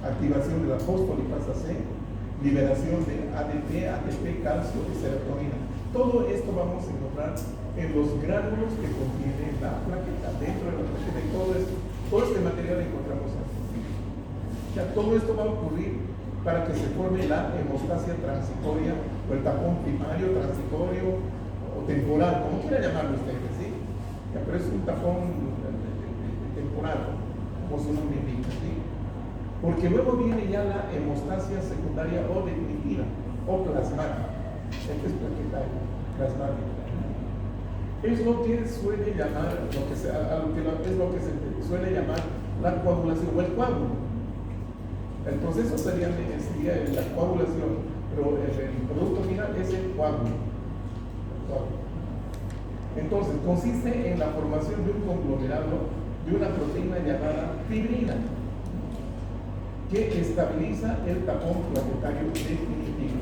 activación de la fosfolipasa C, liberación de ADP, ATP, calcio y serotonina. Todo esto vamos a encontrar en los gránulos que contiene la plaqueta, dentro de la plaqueta, y todo este material encontramos aquí. Ya todo esto va a ocurrir para que se forme la hemostasia transitoria o el tapón primario, transitorio o temporal, como quieran llamarlo ustedes, ¿sí? Ya, pero es un tapón temporal, como su nombre indica, ¿sí? Porque luego viene ya la hemostasia secundaria o definitiva o plasmática. Esta es plaqueta plasmática. Es lo que suele llamar, es lo que se suele llamar la coagulación o el coágulo. El proceso sería la coagulación, pero el producto final es el coágulo. Entonces, consiste en la formación de un conglomerado de una proteína llamada fibrina, que estabiliza el tapón plaquetario definitivo.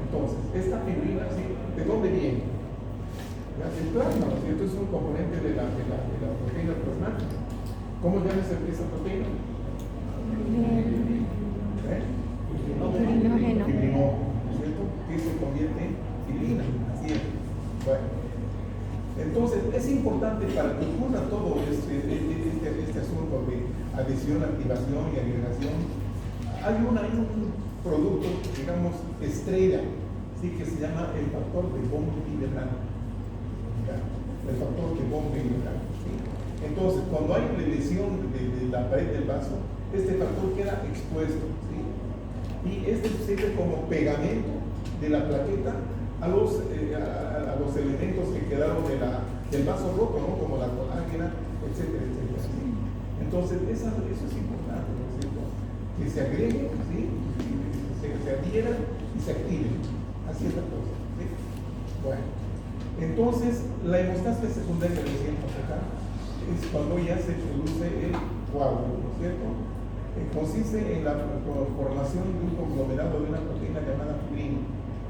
Entonces, esta fibrina, ¿sí? ¿De dónde viene? Del plasma, ¿no es cierto? Es un componente de la proteína plasmática. ¿Cómo llamas esa proteína? Fibrinógeno. ¿Cierto? Que se convierte en fibrina. Así es. Bueno. Entonces, es importante para que ocurra todo este asunto de adhesión, activación y agregación. Hay un producto, digamos, estrella, ¿sí? Que se llama el factor de Von-Willebrand. El factor de Von-Willebrand, ¿sí? Entonces, cuando hay lesión de la pared del vaso, este factor queda expuesto, ¿sí? Y este sirve como pegamento de la plaqueta a los elementos que quedaron del vaso roto, ¿no? Como la colágena, etcétera, etcétera, ¿sí? Entonces, eso es importante, ¿no es cierto? Que se agreguen, ¿sí? Se adhieran y se activen. Así es la cosa, ¿sí? Bueno, entonces, la hemostasia secundaria que decíamos acá es cuando ya se produce el coágulo, ¿no es cierto? Consiste en la formación de un conglomerado de una proteína llamada fibrina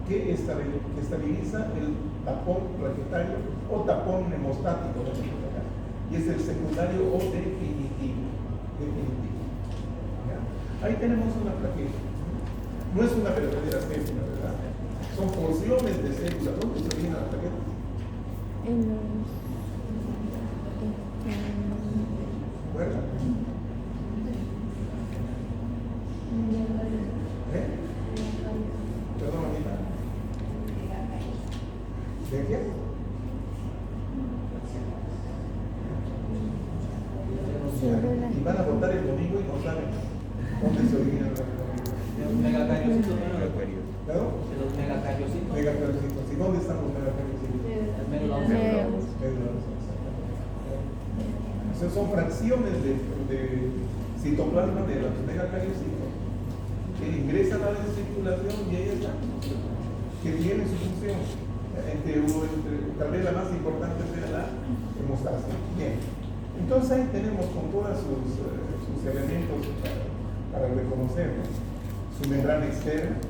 que estabiliza el tapón plaquetario o tapón hemostático, ¿no? Y es el secundario o definitivo. ¿Ya? Ahí tenemos una plaqueta. No es una verdadera célula, ¿verdad? Son porciones de células. ¿Dónde se origina la plaqueta? ¿Verdad? Perdón, mamita. ¿De qué? Y van a votar el domingo y no saben dónde se origina la plaqueta. Los megacariocitos, ¿no? ¿Perdón? Los megacariocitos. Megacariocitos. ¿Y dónde están los megacariocitos? O sea, son fracciones de citoplasma de los megacariocitos que ingresan a la circulación y ahí están, que tienen su función. Tal vez la más importante sea la hemostasia. Bien, entonces ahí tenemos con todos sus elementos para reconocerlos. Su membrana externa,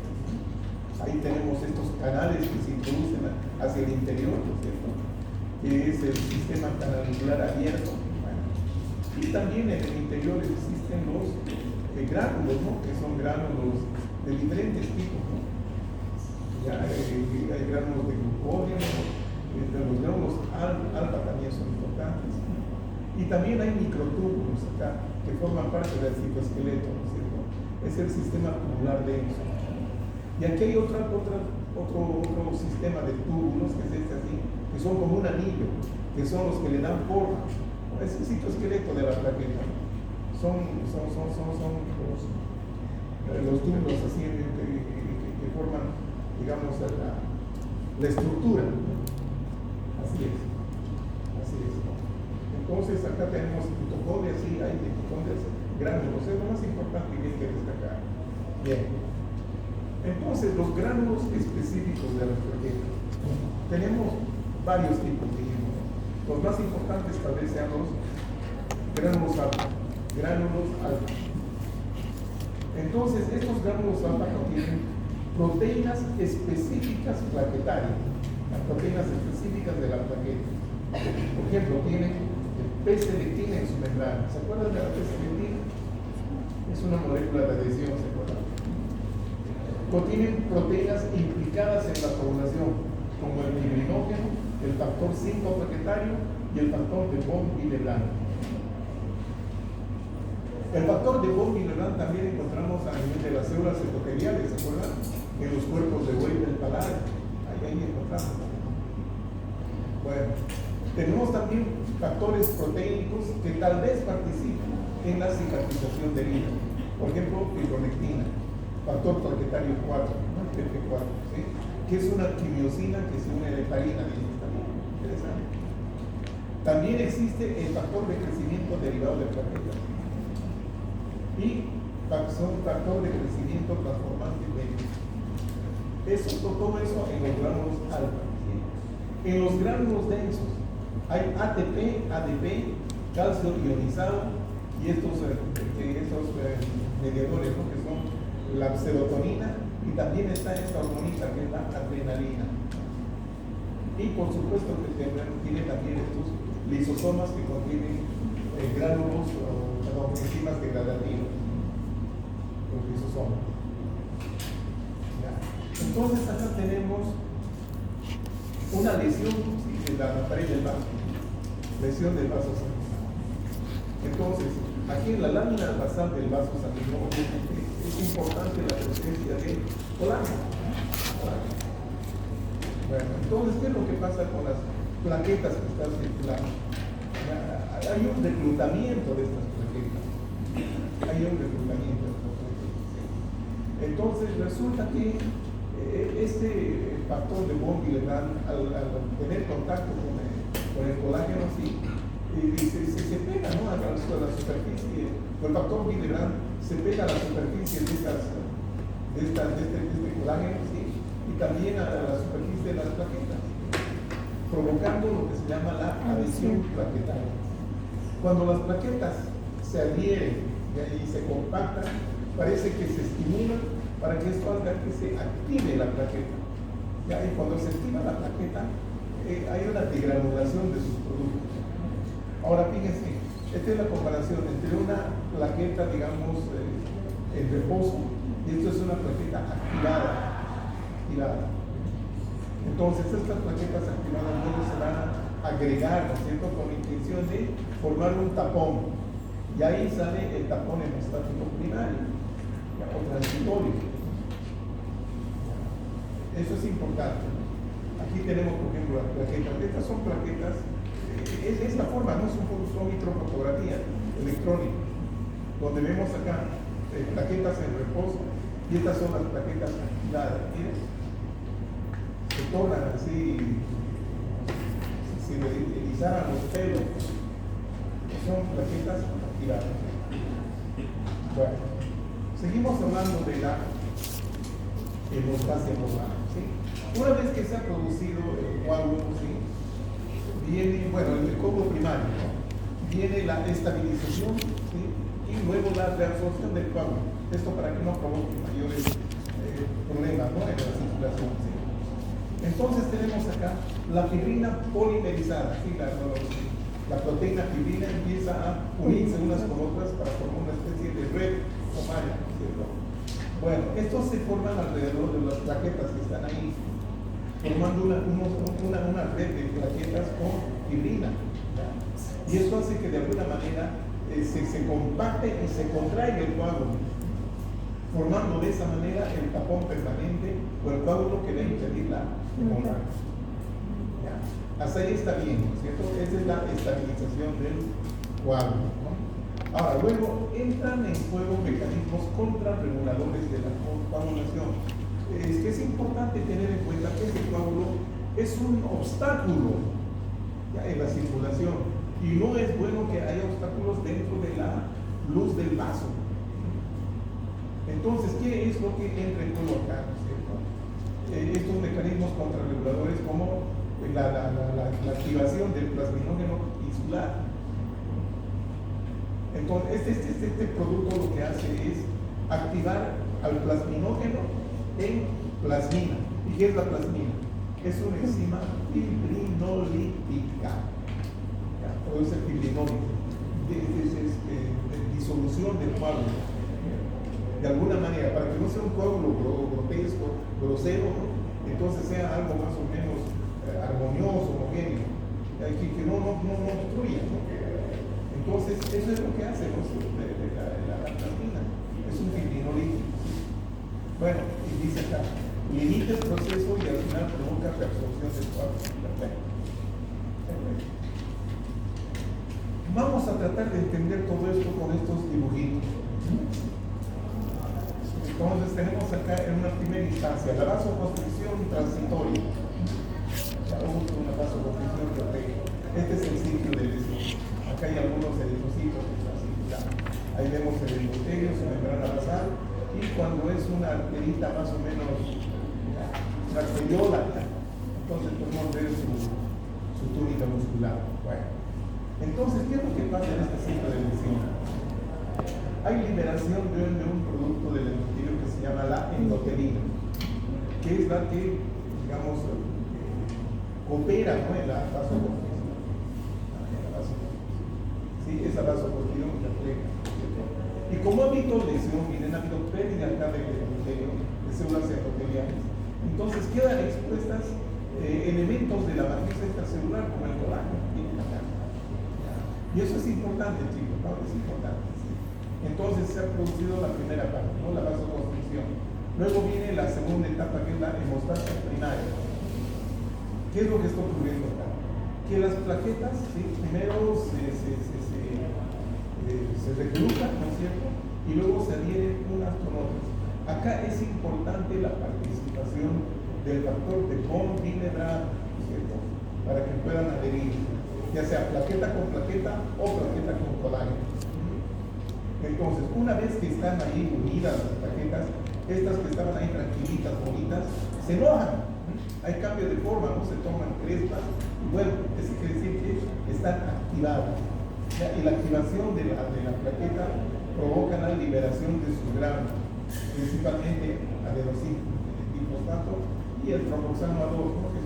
ahí tenemos estos canales que se introducen hacia el interior, ¿no es cierto? Que es el sistema canalicular abierto. Y también en el interior existen los gránulos, ¿no? Que son gránulos de diferentes tipos, ¿no? Ya hay gránulos de glucógeno, los gránulos alfa también son importantes. Y también hay microtúbulos acá que forman parte del citoesqueleto, ¿no es cierto? Es el sistema tubular denso. Y aquí hay otro sistema de túbulos, que es este así, que son como un anillo, que son los que le dan forma. Es el citoesqueleto de la plaqueta. Son los túbulos así que que forman, digamos, la estructura. Así es. Así es. Entonces acá tenemos mitocondrias, sí, hay mitocondrias, gránulos, es lo más importante que hay que destacar. Bien. Entonces, los gránulos específicos de las plaquetas. Tenemos varios tipos, digamos. Los más importantes tal vez sean los gránulos alfa. Gránulos alfa. Entonces, estos gránulos alfa contienen proteínas específicas plaquetarias. Las proteínas específicas de la plaqueta. Por ejemplo, tienen el P-selectina en su membrana. ¿Se acuerdan de la P-selectina? Es una molécula de adhesión, ¿se acuerdan? Contienen proteínas implicadas en la coagulación, como el fibrinógeno, el factor 5 plaquetario y el factor de von Willebrand. El factor de von Willebrand también encontramos a nivel de las células epiteliales, ¿se acuerdan? En los cuerpos de Weber del paladio. Ahí encontramos. Bueno, tenemos también factores proteínicos que tal vez participen en la cicatrización de herida. Por ejemplo, fibronectina, factor plaquetario 4, FP4, ¿sí? Que es una quimiosina que se une a la heparina, también. Interesante. También existe el factor de crecimiento derivado de plaquetas y factor de crecimiento transformante de todo eso en los gránulos alfa. ¿Sí? En los gránulos densos hay ATP, ADP, calcio ionizado y estos mediadores, ¿no? Que son la serotonina, y también está esta hormonita que es la adrenalina. Y por supuesto que tiene también estos lisosomas que contienen gránulos o enzimas degradativas, los lisosomas. ¿Ya? Entonces acá tenemos una lesión, ¿sí?, de la pared del vaso, lesión del vaso sanguíneo. Entonces, aquí en la lámina basal del vaso sanguíneo es importante la presencia de colágeno. Bueno, entonces, ¿qué es lo que pasa con las plaquetas que están circulando? Hay un reclutamiento de estas plaquetas. Hay un reclutamiento de estas plaquetas. Entonces, resulta que este factor de von Willebrand, al tener contacto con el colágeno, sí, se pega, ¿no?, a la superficie. El factor Willebrand se pega a la superficie de este colágeno, ¿sí?, y también a la superficie de las plaquetas, provocando lo que se llama la adhesión plaquetaria. Cuando las plaquetas se adhieren y se compactan, parece que se estimulan para que esto haga que se active la plaqueta. ¿Ya? Y cuando se activa la plaqueta, hay una degranulación de sus productos. Ahora fíjense, esta es la comparación entre una plaqueta, digamos, en reposo, y esto es una plaqueta activada. Entonces estas plaquetas activadas luego se van a agregar, ¿no es cierto?, con la intención de formar un tapón, y ahí sale el tapón hemostático primario o transitorio. Eso es importante. Aquí tenemos, por ejemplo, las plaquetas. Estas son plaquetas, es esta forma, no son microfotografía electrónica, donde vemos acá plaquetas en reposo, y estas son las plaquetas activadas. Miren, se tornan así, si se utilizaran los pelos, son plaquetas activadas. Bueno, seguimos hablando de la hemostasia normal, ¿sí? Una vez que se ha producido el coágulo, ¿sí?, viene, bueno, el coágulo primario, ¿no?, viene la estabilización, ¿sí?, y luego la reabsorción del coágulo. Esto para que no provoque mayores problemas, ¿no?, en la circulación, ¿sí? Entonces tenemos acá la fibrina polimerizada, ¿sí? La proteína fibrina empieza a unirse unas con otras para formar una especie de red o malla, ¿cierto? Bueno, estos se forman alrededor de las plaquetas que están ahí, formando una red de plaquetas con fibrina, ¿ya? Y esto hace que de alguna manera se compacte y se contraiga el coágulo, formando de esa manera el tapón permanente o el coágulo que debe impedir la hemorragia. Hasta ahí está bien, ¿no es cierto? Esa es la estabilización del coágulo, ¿no? Ahora, luego entran en juego mecanismos contrarreguladores de la coagulación, es que es importante tener en cuenta que este coágulo es un obstáculo ya, en la circulación, y no es bueno que haya obstáculos dentro de la luz del vaso. Entonces, ¿qué es lo que entra en juego acá? Estos mecanismos contrarreguladores como la activación del plasminógeno tisular. Entonces, este producto lo que hace es activar al plasminógeno en plasmina. ¿Y qué es la plasmina? Es una enzima fibrinolítica. Produce fibrinólisis, disolución del coágulo. De alguna manera, para que no sea un coágulo grotesco, grosero, ¿no? Entonces sea algo más o menos armonioso, homogéneo, que no obstruya, ¿no? Entonces, eso es lo que hace la plasmina, es un fibrinolítico. Bueno, y dice acá, limita el proceso y al final provoca reabsorción del coágulo. Perfecto. Vamos a tratar de entender todo esto con estos dibujitos. Entonces tenemos acá en una primera instancia la vasoconstricción transitoria. Ya uso una vasoconstricción que tengo. Este es el sitio de lesión. Acá hay algunos eritrocitos que están circulando. Ahí vemos el endotelio, su membrana basal, y cuando es una arterita más o menos, una arteriola, entonces podemos ver su túnica muscular. Bueno, entonces, ¿qué es lo que pasa en este sitio de lesión? Hay liberación de un producto del endotelio que se llama la endotelina, que es la que, digamos, coopera, ¿no?, en la vasoconstricción. Sí, esa vasoconstricción refleja. Y como ha habido lesión, miren, ha habido pérdida acá del endotelio, de células endoteliales, entonces quedan expuestas elementos de la matriz extracelular como el colágeno. Y eso es importante, chicos, ¿no? Es importante. ¿Sí? Entonces se ha producido la primera parte, ¿no?, la vasoconstricción. Luego viene la segunda etapa, que es la hemostasia primaria. ¿Qué es lo que está ocurriendo acá? Que las plaquetas, ¿sí?, primero se reclutan, ¿no es cierto?, y luego se adhieren unas con otras. Acá es importante la participación del factor de von Willebrand, ¿no es cierto?, para que puedan adherir, ya sea plaqueta con plaqueta o plaqueta con colágeno. Entonces, una vez que están ahí unidas las plaquetas, estas que estaban ahí tranquilitas, bonitas, se enojan. Hay cambio de forma, no se toman crespas. Y bueno, eso quiere decir que están activadas. ¿Ya? Y la activación de la plaqueta provoca la liberación de sus granos, principalmente adenosín-fosfato y el tromboxano A2, ¿no?, que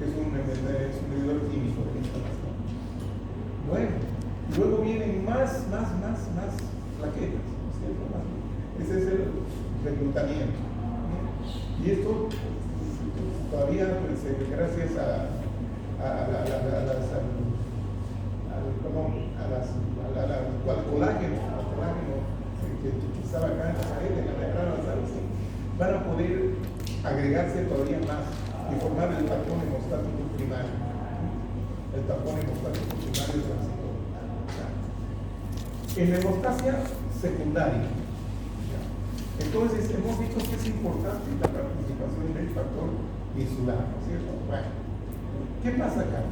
es un medidor químico de inflamación. Bueno, luego vienen más plaquetas, ¿no es cierto? Ese es el reclutamiento. Y esto todavía, pues, gracias al colágeno que estaba acá en la pared, en la membrana basal, van a poder agregarse todavía más y formar el tapón hemostático primario. El tapón hemostático primario transitorio. En la hemostasia secundaria. Entonces, hemos dicho que es importante la participación del factor tisular, ¿no es cierto? Bueno, ¿qué pasa acá?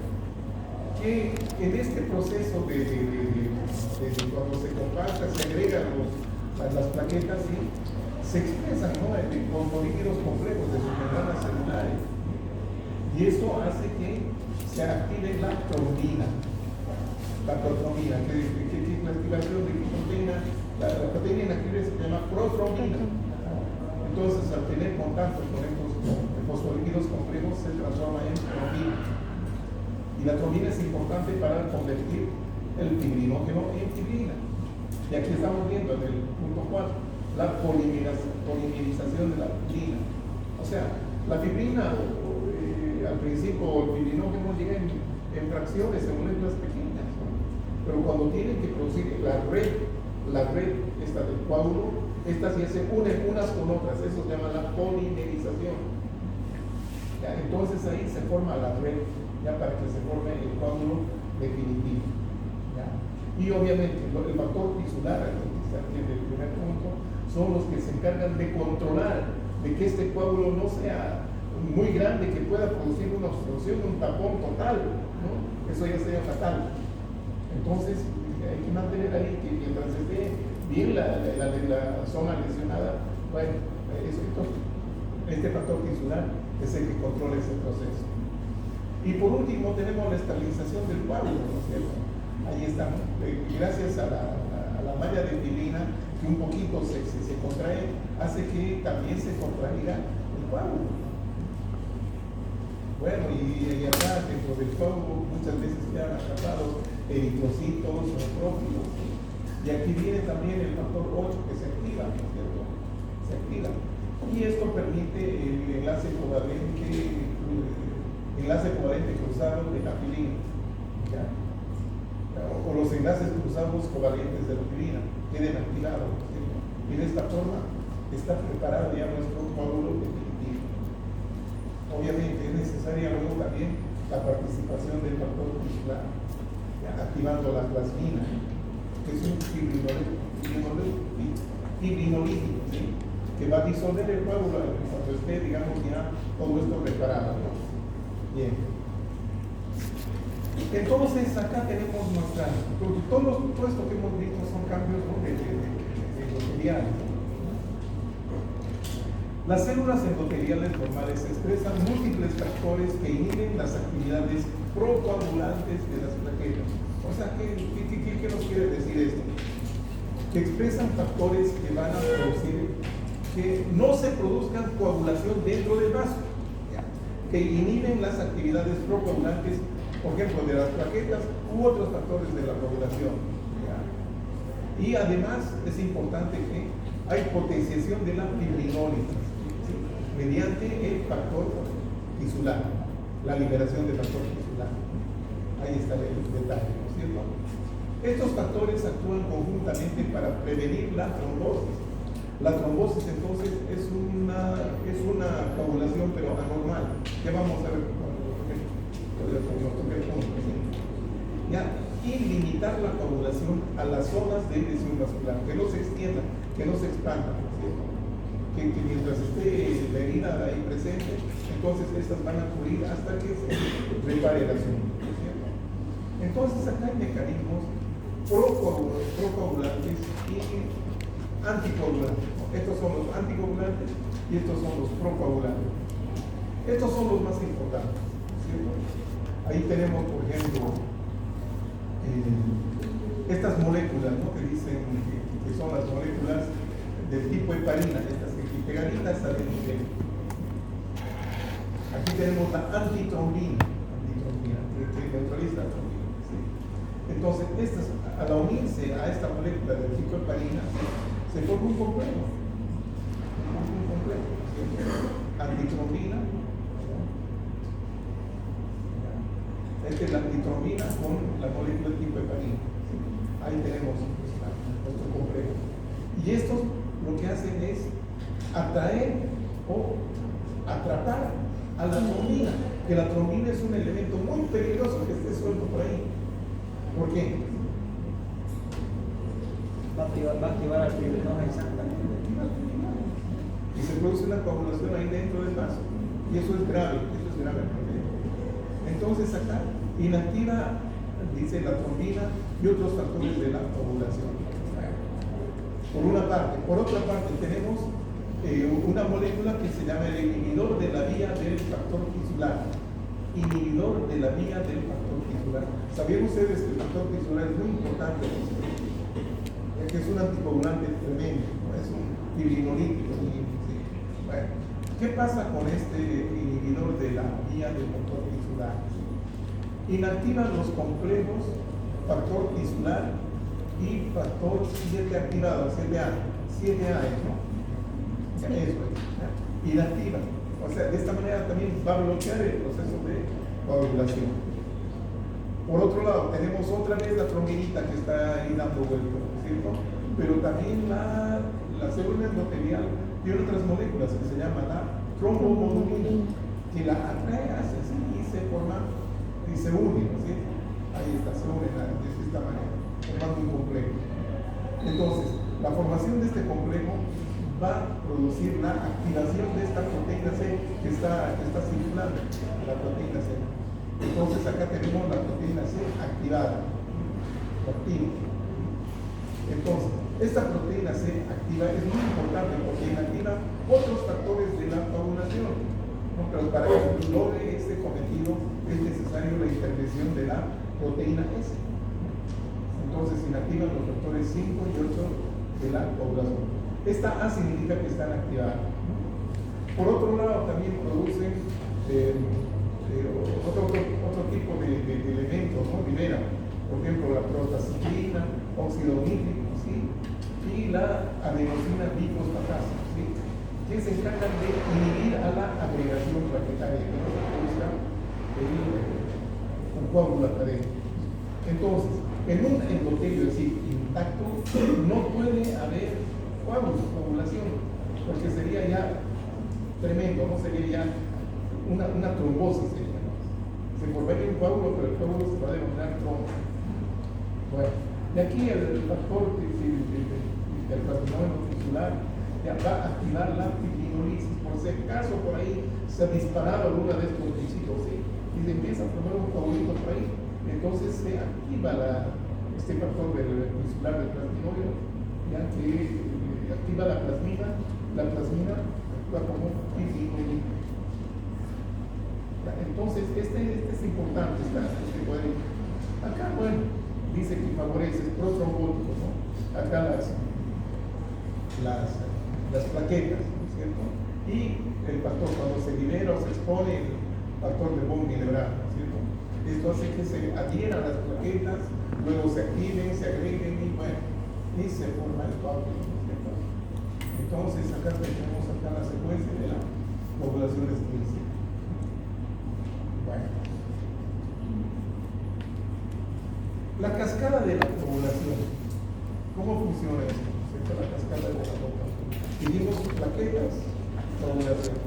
Que en este proceso de cuando se compacta, se agregan las plaquetas, ¿sí?, se expresan, ¿no?, con polímeros complejos de sus membranas celulares. Y esto hace que se active la trombina. La protrombina, que la activación de qué proteína, la proteína inactiva se llama protrombina. Entonces, al tener contacto con estos fosfolípidos complejos, se transforma en trombina. Y la trombina es importante para convertir el fibrinógeno en fibrina. Y aquí estamos viendo en el punto 4, la polimerización de la fibrina. O sea, la fibrina, al principio, el fibrinógeno llega en fracciones, en moléculas pequeñas, ¿no? Pero cuando tienen que producir la red esta del coágulo, estas ya se unen unas con otras, eso se llama la polimerización. ¿Ya? Entonces ahí se forma la red, ya para que se forme el coágulo definitivo. ¿Ya? Y obviamente el factor tisular, aquí en el primer punto, son los que se encargan de controlar de que este coágulo no sea muy grande, que pueda producir una obstrucción, un tapón total, ¿no? Eso ya sería fatal. Entonces, hay que mantener ahí que mientras esté bien la zona lesionada, bueno, este factor tisular es el que controla ese proceso. Y por último tenemos la estabilización del coágulo, ¿no es cierto? Ahí estamos. Gracias a la malla de filina, que un poquito se contrae, hace que también se contraiga el coágulo. Bueno, y acá dentro del coágulo muchas veces quedan atrapados eritrocitos, neutrófilos. Y aquí viene también el factor 8 que se activa, ¿no es cierto? Se activa. Y esto permite el enlace covalente cruzado de la filina, ¿ya? O los enlaces cruzados covalentes de la filina queden activados, ¿no es cierto? Y de esta forma está preparado ya nuestro coágulo definitivo. Obviamente es necesaria luego también la participación del factor tisular, activando la plasmina, que es un fibrinolítico, ¿sí? Que va a disolver el coágulo cuando esté, digamos, ya todo esto preparado, ¿no? Bien. Entonces acá tenemos todo esto que hemos visto son cambios, ¿no? de endoteliales. Las células endoteliales normales expresan múltiples factores que inhiben las actividades procoagulantes de las plaquetas. O sea, ¿qué nos quiere decir esto? Que expresan factores que van a producir que no se produzcan coagulación dentro del vaso, que inhiben las actividades procoagulantes, por ejemplo, de las plaquetas u otros factores de la coagulación. Y además es importante que hay potenciación de la fibrinólisis, ¿sí? Mediante el factor tisular, la liberación del factor tisular. Ahí está el detalle, ¿no es cierto? Estos factores actúan conjuntamente para prevenir la trombosis. La trombosis entonces es una coagulación pero anormal. Ya vamos a ver cuando nos toque el punto, ¿sí? Ya, y limitar la coagulación a las zonas de lesión vascular, que no se extienda, que no se expanda, ¿cierto? Que mientras esté la herida ahí presente, entonces estas van a cubrir hasta que se repare la zona, ¿cierto? Entonces acá hay mecanismos procoagulantes y anticoagulantes. Estos son los anticoagulantes y estos son los procoagulantes. Estos son los más importantes, ¿cierto? Ahí tenemos, por ejemplo, estas moléculas, ¿no? Que dicen que son las moléculas del tipo heparina, estas que pegaditas al nivel. Aquí tenemos la antitrombina, que neutraliza la trombina, ¿sí? Entonces, estas, al unirse a esta molécula del tipo heparina, se forma un complejo. Antitrombina. Esta es la antitrombina con la molécula del tipo heparina. Ahí tenemos nuestro complejo. Y estos lo que hacen es atraer o atrapar a la trombina, que la trombina es un elemento muy peligroso que esté suelto por ahí. ¿Por qué? Va a activar al fibrinógeno exactamente. Y se produce una coagulación ahí dentro del vaso. Y eso es grave, Entonces acá inactiva, dice la trombina y otros factores de la coagulación. Por una parte. Por otra parte tenemos una molécula que se llama el inhibidor de la vía del factor tisular. Inhibidor de la vía del factor tisular. ¿Sabían ustedes que el factor tisular es muy importante? Que es un anticoagulante tremendo, ¿no? Es un fibrinolítico. ¿Sí? Bueno, ¿qué pasa con este inhibidor de la vía del factor tisular? Inactivan los complejos factor tisular y factor 7 activado, 7A, ¿no? Eso es, ¿no? Inactiva. O sea, de esta manera también va a bloquear el proceso de coagulación. Por otro lado, tenemos otra vez la trombinita que está ahí dando vuelta, ¿cierto? Pero también la célula endotelial tiene otras moléculas que se llaman la trombomodulina, que la atrae hacia sí y se forma y se une, ¿sí? Ahí está, se une de esta manera, formando un complejo. Entonces, la formación de este complejo va a producir la activación de esta proteína C que está circulando, la proteína C. Entonces acá tenemos la proteína C activada, activa. Entonces, esta proteína C activa es muy importante porque inactiva otros factores de la coagulación, ¿no? Pero para que logre este cometido es necesario la intervención de la proteína S. Entonces inactivan los factores 5 y 8 de la coagulación. Esta A significa que están activadas. Por otro lado, también producen otro tipo de elementos, ¿no? Libera, por ejemplo, la prostaciclina, óxido nítrico, ¿sí? Y la adenosina bifosfatasa, ¿sí? Que se encargan de inhibir a la agregación plaquetaria, que no se produzca un coágulo académico. Entonces, en un endotelio, es decir, intacto, no puede haber coagulación, porque sería ya tremendo, no sería ya una trombosis, sería, ¿no? Se volvería un coágulo, pero el coágulo se va a denominar trombo. Bueno, de aquí el factor del carcinoma tisular ya va a activar la fibrinolisis. Por si acaso por ahí se ha disparado alguna de estos bichitos, ¿sí? Y se empieza a formar un coagulito por ahí. Entonces se activa este factor del tisular del plasminoide, ya que activa la plasmina actúa como fibrinolítico. Entonces este es importante, acá, bueno, dice que favorece protrombóticos, ¿no? Acá las plaquetas, ¿no es cierto? Y el factor, cuando se libera o se expone el factor de von Willebrand, ¿no es cierto? Esto hace que se adhieran las plaquetas, luego se activen, se agreguen y bueno, y se forma el coágulo, ¿no es cierto? Entonces acá tenemos la secuencia de la coagulación extrínseca. Bueno. La cascada de la coagulación. ¿Cómo funciona esto? La cascada de la coagulación. Dijimos plaquetas, coagulación,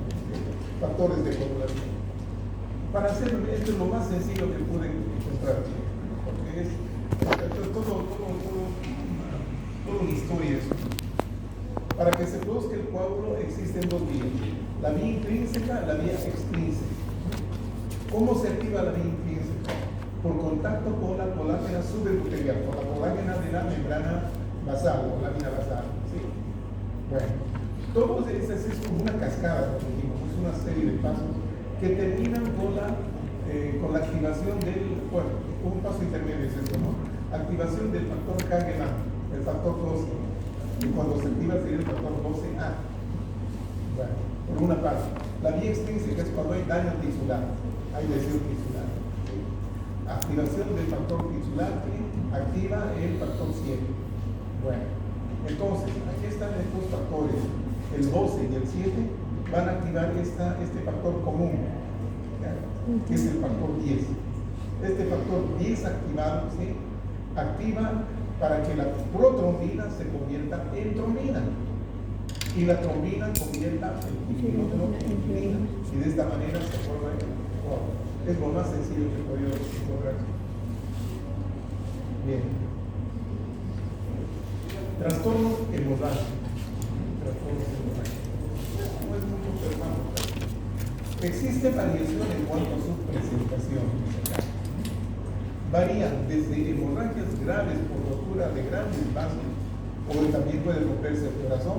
factores de coagulación. Para hacerlo, esto es lo más sencillo que pueden encontrar, porque es todo una historia eso. Para que se produzca el coágulo existen dos vías, la vía intrínseca y la vía extrínseca. ¿Cómo se activa la vía intrínseca? Por contacto con la colágena subepitelial, con la colágena de la membrana basal o lámina basal, ¿sí? Bueno, todo eso es como una cascada, como dijimos, es una serie de pasos que terminan con la activación del, bueno, un paso intermedio es esto, ¿no? Activación del factor Kagena, el factor 12, y cuando se activa sería el factor 12A. Bueno, por una parte. La vía extrínseca es cuando hay daño tisular, hay lesión tisular, ¿sí? Activación del factor tisular que activa el factor 7. Bueno, entonces, aquí están estos factores, el 12 y el 7 van a activar este factor común, ¿ya? Que es el factor 10. Este factor 10 activado, ¿sí? Activa para que la protrombina se convierta en trombina y la trombina convierta en trombina, y de esta manera se forma el coágulo. Es lo más sencillo que podría encontrar. Bien. Trastornos hemorrágicos. No es mucho, pero vamos. Existe variación en cuanto a su presentación. Varían desde hemorragias graves por rotura de grandes vasos, o también puede romperse el corazón,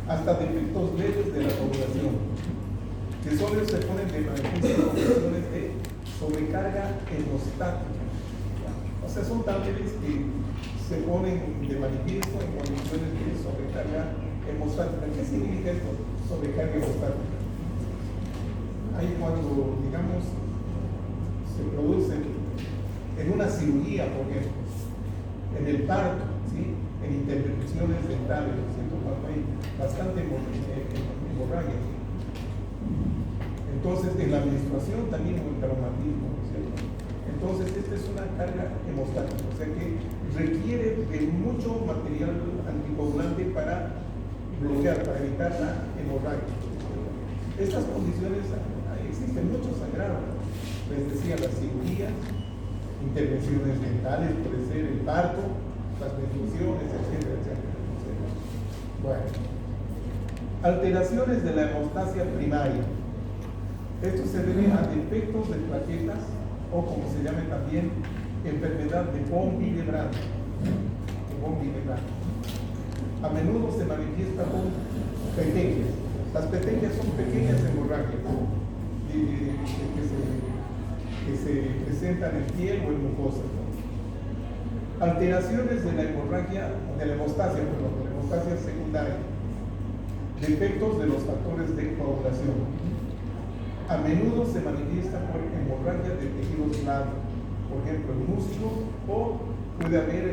hasta defectos leves de la coagulación, que solo se ponen de manifiesto en condiciones de sobrecarga hemostática. O sea, son tan leves que se ponen de manifiesto en condiciones de sobrecarga hemostática. ¿Qué significa esto? Sobrecarga hemostática. Ahí cuando, digamos, se produce en una cirugía, por ejemplo, en el parto, ¿sí? En intervenciones dentales, ¿no es cierto? Cuando hay bastante hemorragia. Entonces, en la menstruación también hay un traumatismo, ¿no es cierto? Entonces, esta es una carga hemostática, o sea que requiere de mucho material anticoagulante para bloquear, para evitar la hemorragia. Estas condiciones, existen muchos agravos. Les decía, las cirugías, intervenciones dentales, puede ser el parto, las menstruaciones, etcétera, etcétera. Bueno, Alteraciones de la hemostasia primaria. Esto se debe a defectos de plaquetas o, como se llame también, enfermedad de von Willebrand. A menudo se manifiesta con petequias. Las petequias son pequeñas hemorragias que se presentan en piel o en mucosa. Alteraciones de la hemorragia, de la hemostasia secundaria. Defectos de los factores de coagulación. A menudo se manifiesta por hemorragia de tejidos blandos, por ejemplo el músculo, o puede haber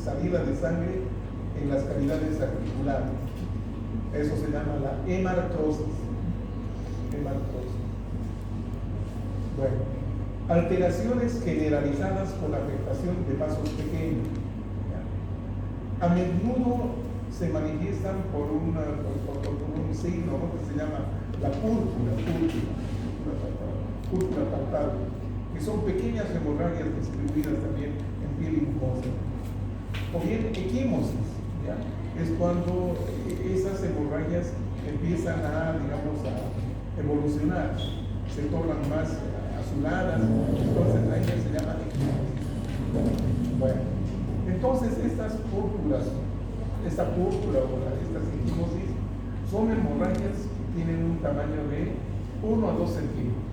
salida de sangre en las cavidades articulares. Eso se llama la hemartrosis. Bueno, alteraciones generalizadas con afectación de vasos pequeños. A menudo se manifiestan por un signo, ¿no?, que se llama la púrpura palpable, que son pequeñas hemorragias distribuidas también en piel y mucosa. O bien equimosis, ¿ya? Es cuando esas hemorragias empiezan a evolucionar, se tornan más azuladas, entonces a ellas se llama equimosis. Bueno, entonces estas púrpuras, esta púrpura o estas equimosis son hemorragias que tienen un tamaño de 1 a 2 centímetros.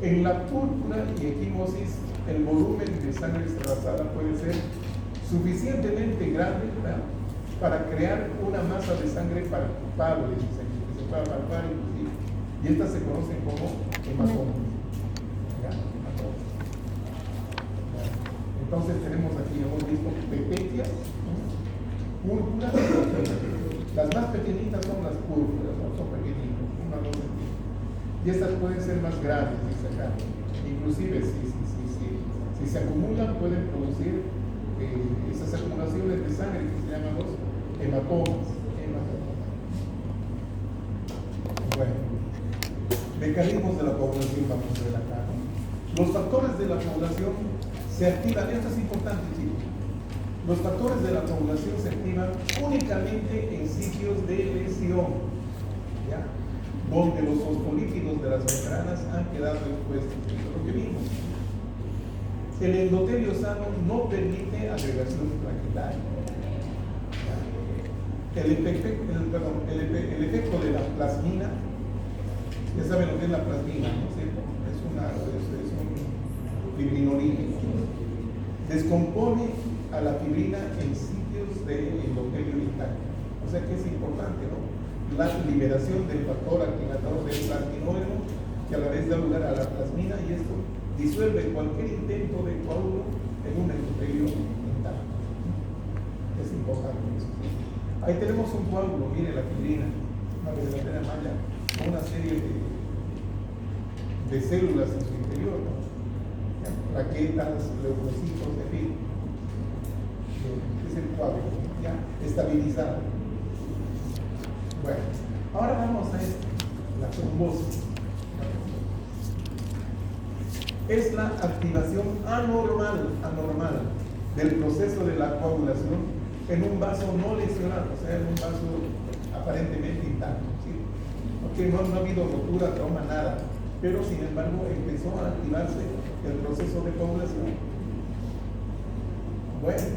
En la púrpura y equimosis, el volumen de sangre extravasada puede ser suficientemente grande, ¿verdad?, para crear una masa de sangre palpable, que se pueda palpar inclusive. Y estas se conocen como hematomas. Entonces tenemos aquí, hemos visto petequias, púrpuras. Las más pequeñitas son las púrpuras, ¿no? Son pequeñitas, 1 a 2 centímetros. Y estas pueden ser más grandes, dice acá. Inclusive si se acumulan pueden producir esas acumulaciones de sangre que se llaman los hematomas. Bueno, mecanismos de la coagulación vamos a ver acá, ¿no? Los factores de la coagulación se activan, esto es importante, chicos. Los factores de la coagulación se activan únicamente en sitios de lesión, ¿ya?, donde los fosfolípidos de las membranas han quedado expuestos. Eso es lo que vimos. El endotelio sano no permite agregación plaquetaria. El efecto de la plasmina, ya saben lo que es la plasmina, ¿no es cierto? Es un fibrinorígeno. Descompone a la fibrina en sitios de endotelio intacto. O sea que es importante, ¿no?, la liberación del factor activador del plasminógeno, que a la vez da lugar a la plasmina, y esto disuelve cualquier intento de coágulo en un endotelio intacto. Es importante eso. Ahí tenemos un coágulo, mire la fibrina, una verdadera malla, con una serie de células en su interior, ¿no?, plaquetas, leucocitos, en fin. Es el coágulo, ya estabilizado. Bueno, ahora vamos a esto, la trombosis. Es la activación anormal del proceso de la coagulación en un vaso no lesionado, o sea, en un vaso aparentemente intacto, ¿sí? Porque no ha habido rotura, trauma, nada, pero sin embargo empezó a activarse el proceso de coagulación. Bueno,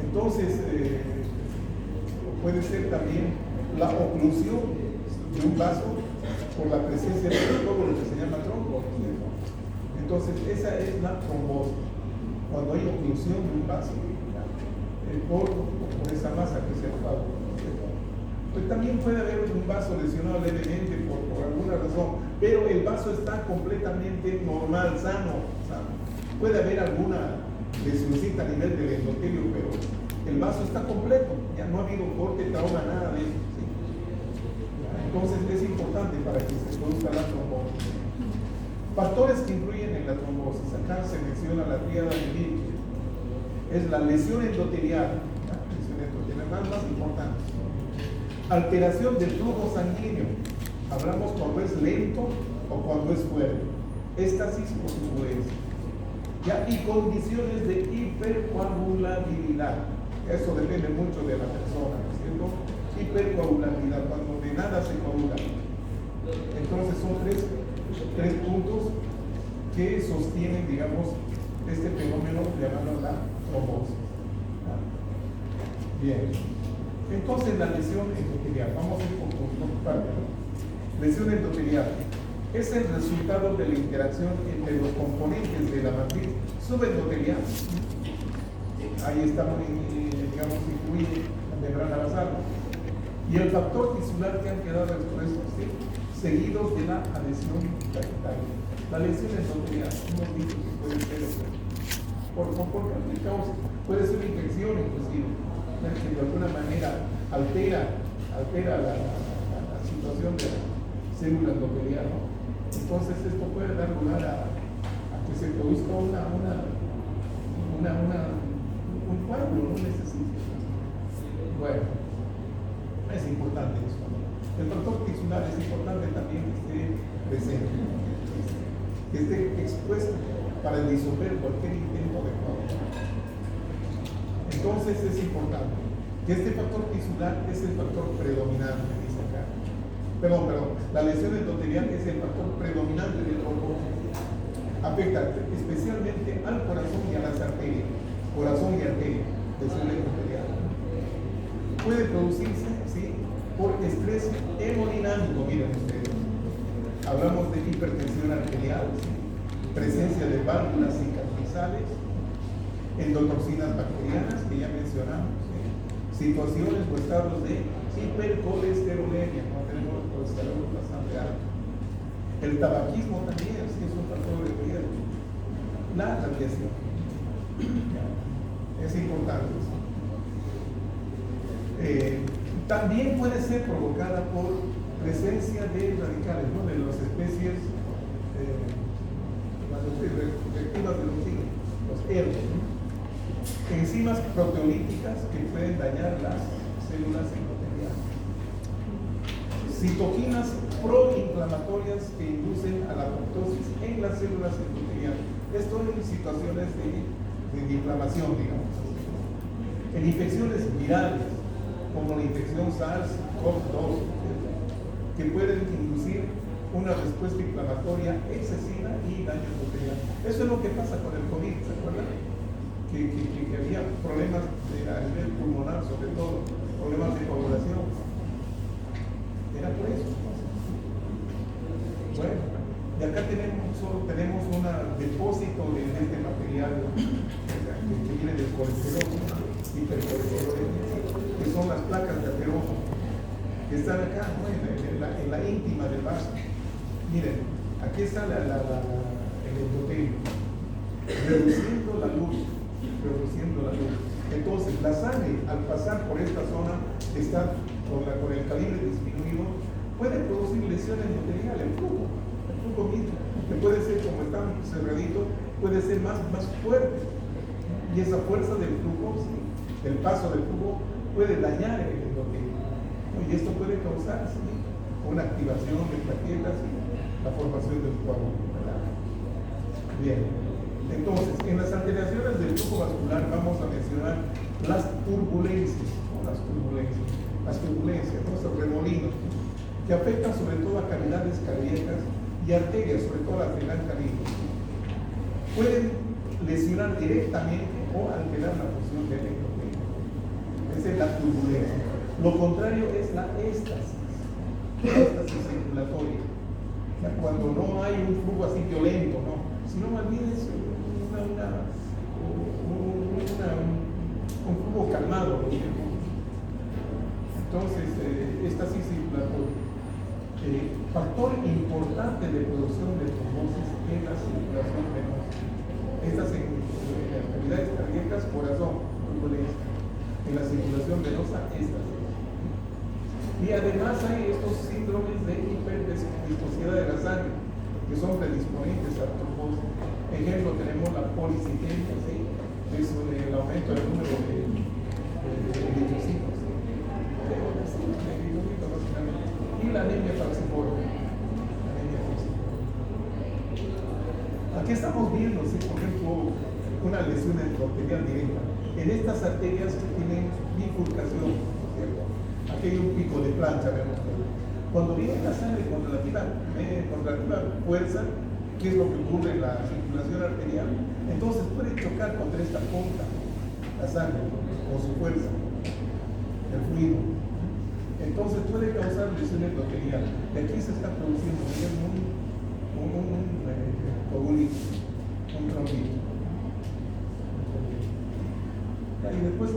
entonces puede ser también la oclusión de un vaso por la presencia de un coágulo que se llama trombo. Entonces esa es la trombosis, cuando hay oclusión de un vaso por esa masa que se ha coágulo. Pues también puede haber un vaso lesionado levemente por alguna razón, pero el vaso está completamente normal, sano. Puede haber alguna lesioncita a nivel del endotelio, pero el vaso está completo, ya no ha habido corte, trauma, nada de eso, ¿sí? Entonces es importante para que se produzca la trombosis. Factores que influyen en la trombosis. Acá se menciona la tríada de Virchow. Es la lesión endotelial, más importante. Alteración del flujo sanguíneo. Hablamos cuando es lento o cuando es fuerte. Éstasis o turbulencia. ¿Ya? Y condiciones de hipercoagulabilidad. eso depende mucho de la persona, ¿no es cierto? Hipercoagulabilidad, cuando de nada se coagula. Entonces son tres puntos que sostienen, digamos, este fenómeno llamado la trombosis. Bien. Entonces la lesión endotelial, vamos a ir por partes. Lesión endotelial es el resultado de la interacción entre los componentes de la matriz subendotelial. Ahí estamos, digamos, incluye la membrana basal y el factor tisular que han quedado expuestos, ¿sí? Seguidos de la adhesión capital. La lesión endotelial, hemos dicho que puede ser por cualquier causa, puede ser una infección inclusive, que de alguna manera altera la situación de la célula endotelial, ¿no? Entonces esto puede dar lugar a que se produzca un coágulo, no necesita. Bueno, es importante eso. El factor tisular es importante también que esté presente, que esté expuesto para disolver cualquier intento de coágulo. Entonces es importante que este factor tisular es el factor predominante, dice acá. Perdón, la lesión endotelial es el factor predominante del órgano. Afecta especialmente al corazón y a las arterias, corazón y arteria, lesión endotelial. Puede producirse, ¿sí?, por estrés hemodinámico, miren ustedes. Hablamos de hipertensión arterial, ¿sí?, presencia de válvulas cicatrizales, endotoxinas bacterianas que ya mencionamos, ¿sí?, situaciones o estados de hipercolesterolemia, cuando tenemos colesterol bastante alto. El tabaquismo también es un factor de riesgo. La radiación es importante. También puede ser provocada por presencia de radicales, ¿no?, de las especies reactivas del oxígeno, los ERGO, ¿no?, enzimas proteolíticas que pueden dañar las células endoteliales, citoquinas proinflamatorias que inducen a la apoptosis en las células endoteliales. Esto en situaciones de inflamación, digamos, en infecciones virales como la infección SARS-CoV-2, que pueden inducir una respuesta inflamatoria excesiva y daño endotelial. Eso es lo que pasa con el COVID, ¿se acuerdan? Que había problemas a nivel pulmonar, sobre todo problemas de coagulación. Era por eso. Bueno, y acá solo tenemos un depósito de este material que viene del colesterol, hipercolesterol, que son las placas de ateroma, que están acá, ¿no?, en la íntima del vaso. Miren, aquí está el endotelio, reduciendo la luz. Entonces, la sangre, al pasar por esta zona, está con el calibre disminuido, puede producir lesiones endotelial, el flujo mismo, que puede ser, como está cerradito, puede ser más fuerte. Y esa fuerza del flujo, ¿sí?, el paso del flujo, puede dañar el endotelio, ¿no? Y esto puede causar, ¿sí?, una activación de plaquetas y la formación del coágulo, ¿verdad? Bien. Entonces, en las alteraciones del flujo vascular vamos a mencionar las turbulencias, los remolinos, que afectan sobre todo a cavidades cardíacas y arterias, sobre todo la arterial cardíaca. Pueden lesionar directamente o alterar la función del endotelio. Esa es la turbulencia. Lo contrario es la éstasis circulatoria. O sea, cuando no hay un flujo así violento, ¿no?, sino más bien es un flujo calmado, ¿no? Entonces, éstasis circulatoria. Factor importante de producción de trombosis en la circulación venosa. Estas actividades cardíacas, corazón, turbulencia. En la circulación venosa, éstasis. Y además hay estos síndromes de hiperviscosidad de la sangre, que son predisponentes a trombosis. Ejemplo, tenemos la policitemia, ¿sí?, es el aumento del número de eritrocitos, ¿sí?, y la anemia falciforme. Aquí estamos viendo, ¿sí?, por ejemplo, una lesión endotelial directa. En estas arterias que tienen bifurcación, ¿cierto? Aquí hay un pico de plancha, vemos. Cuando viene la sangre contractiva fuerza, ¿qué es lo que ocurre en la circulación arterial? Entonces puede chocar contra esta punta, la sangre, con su fuerza, el fluido. Entonces puede causar lesión endotelial. Y aquí se está produciendo un trombito. Y después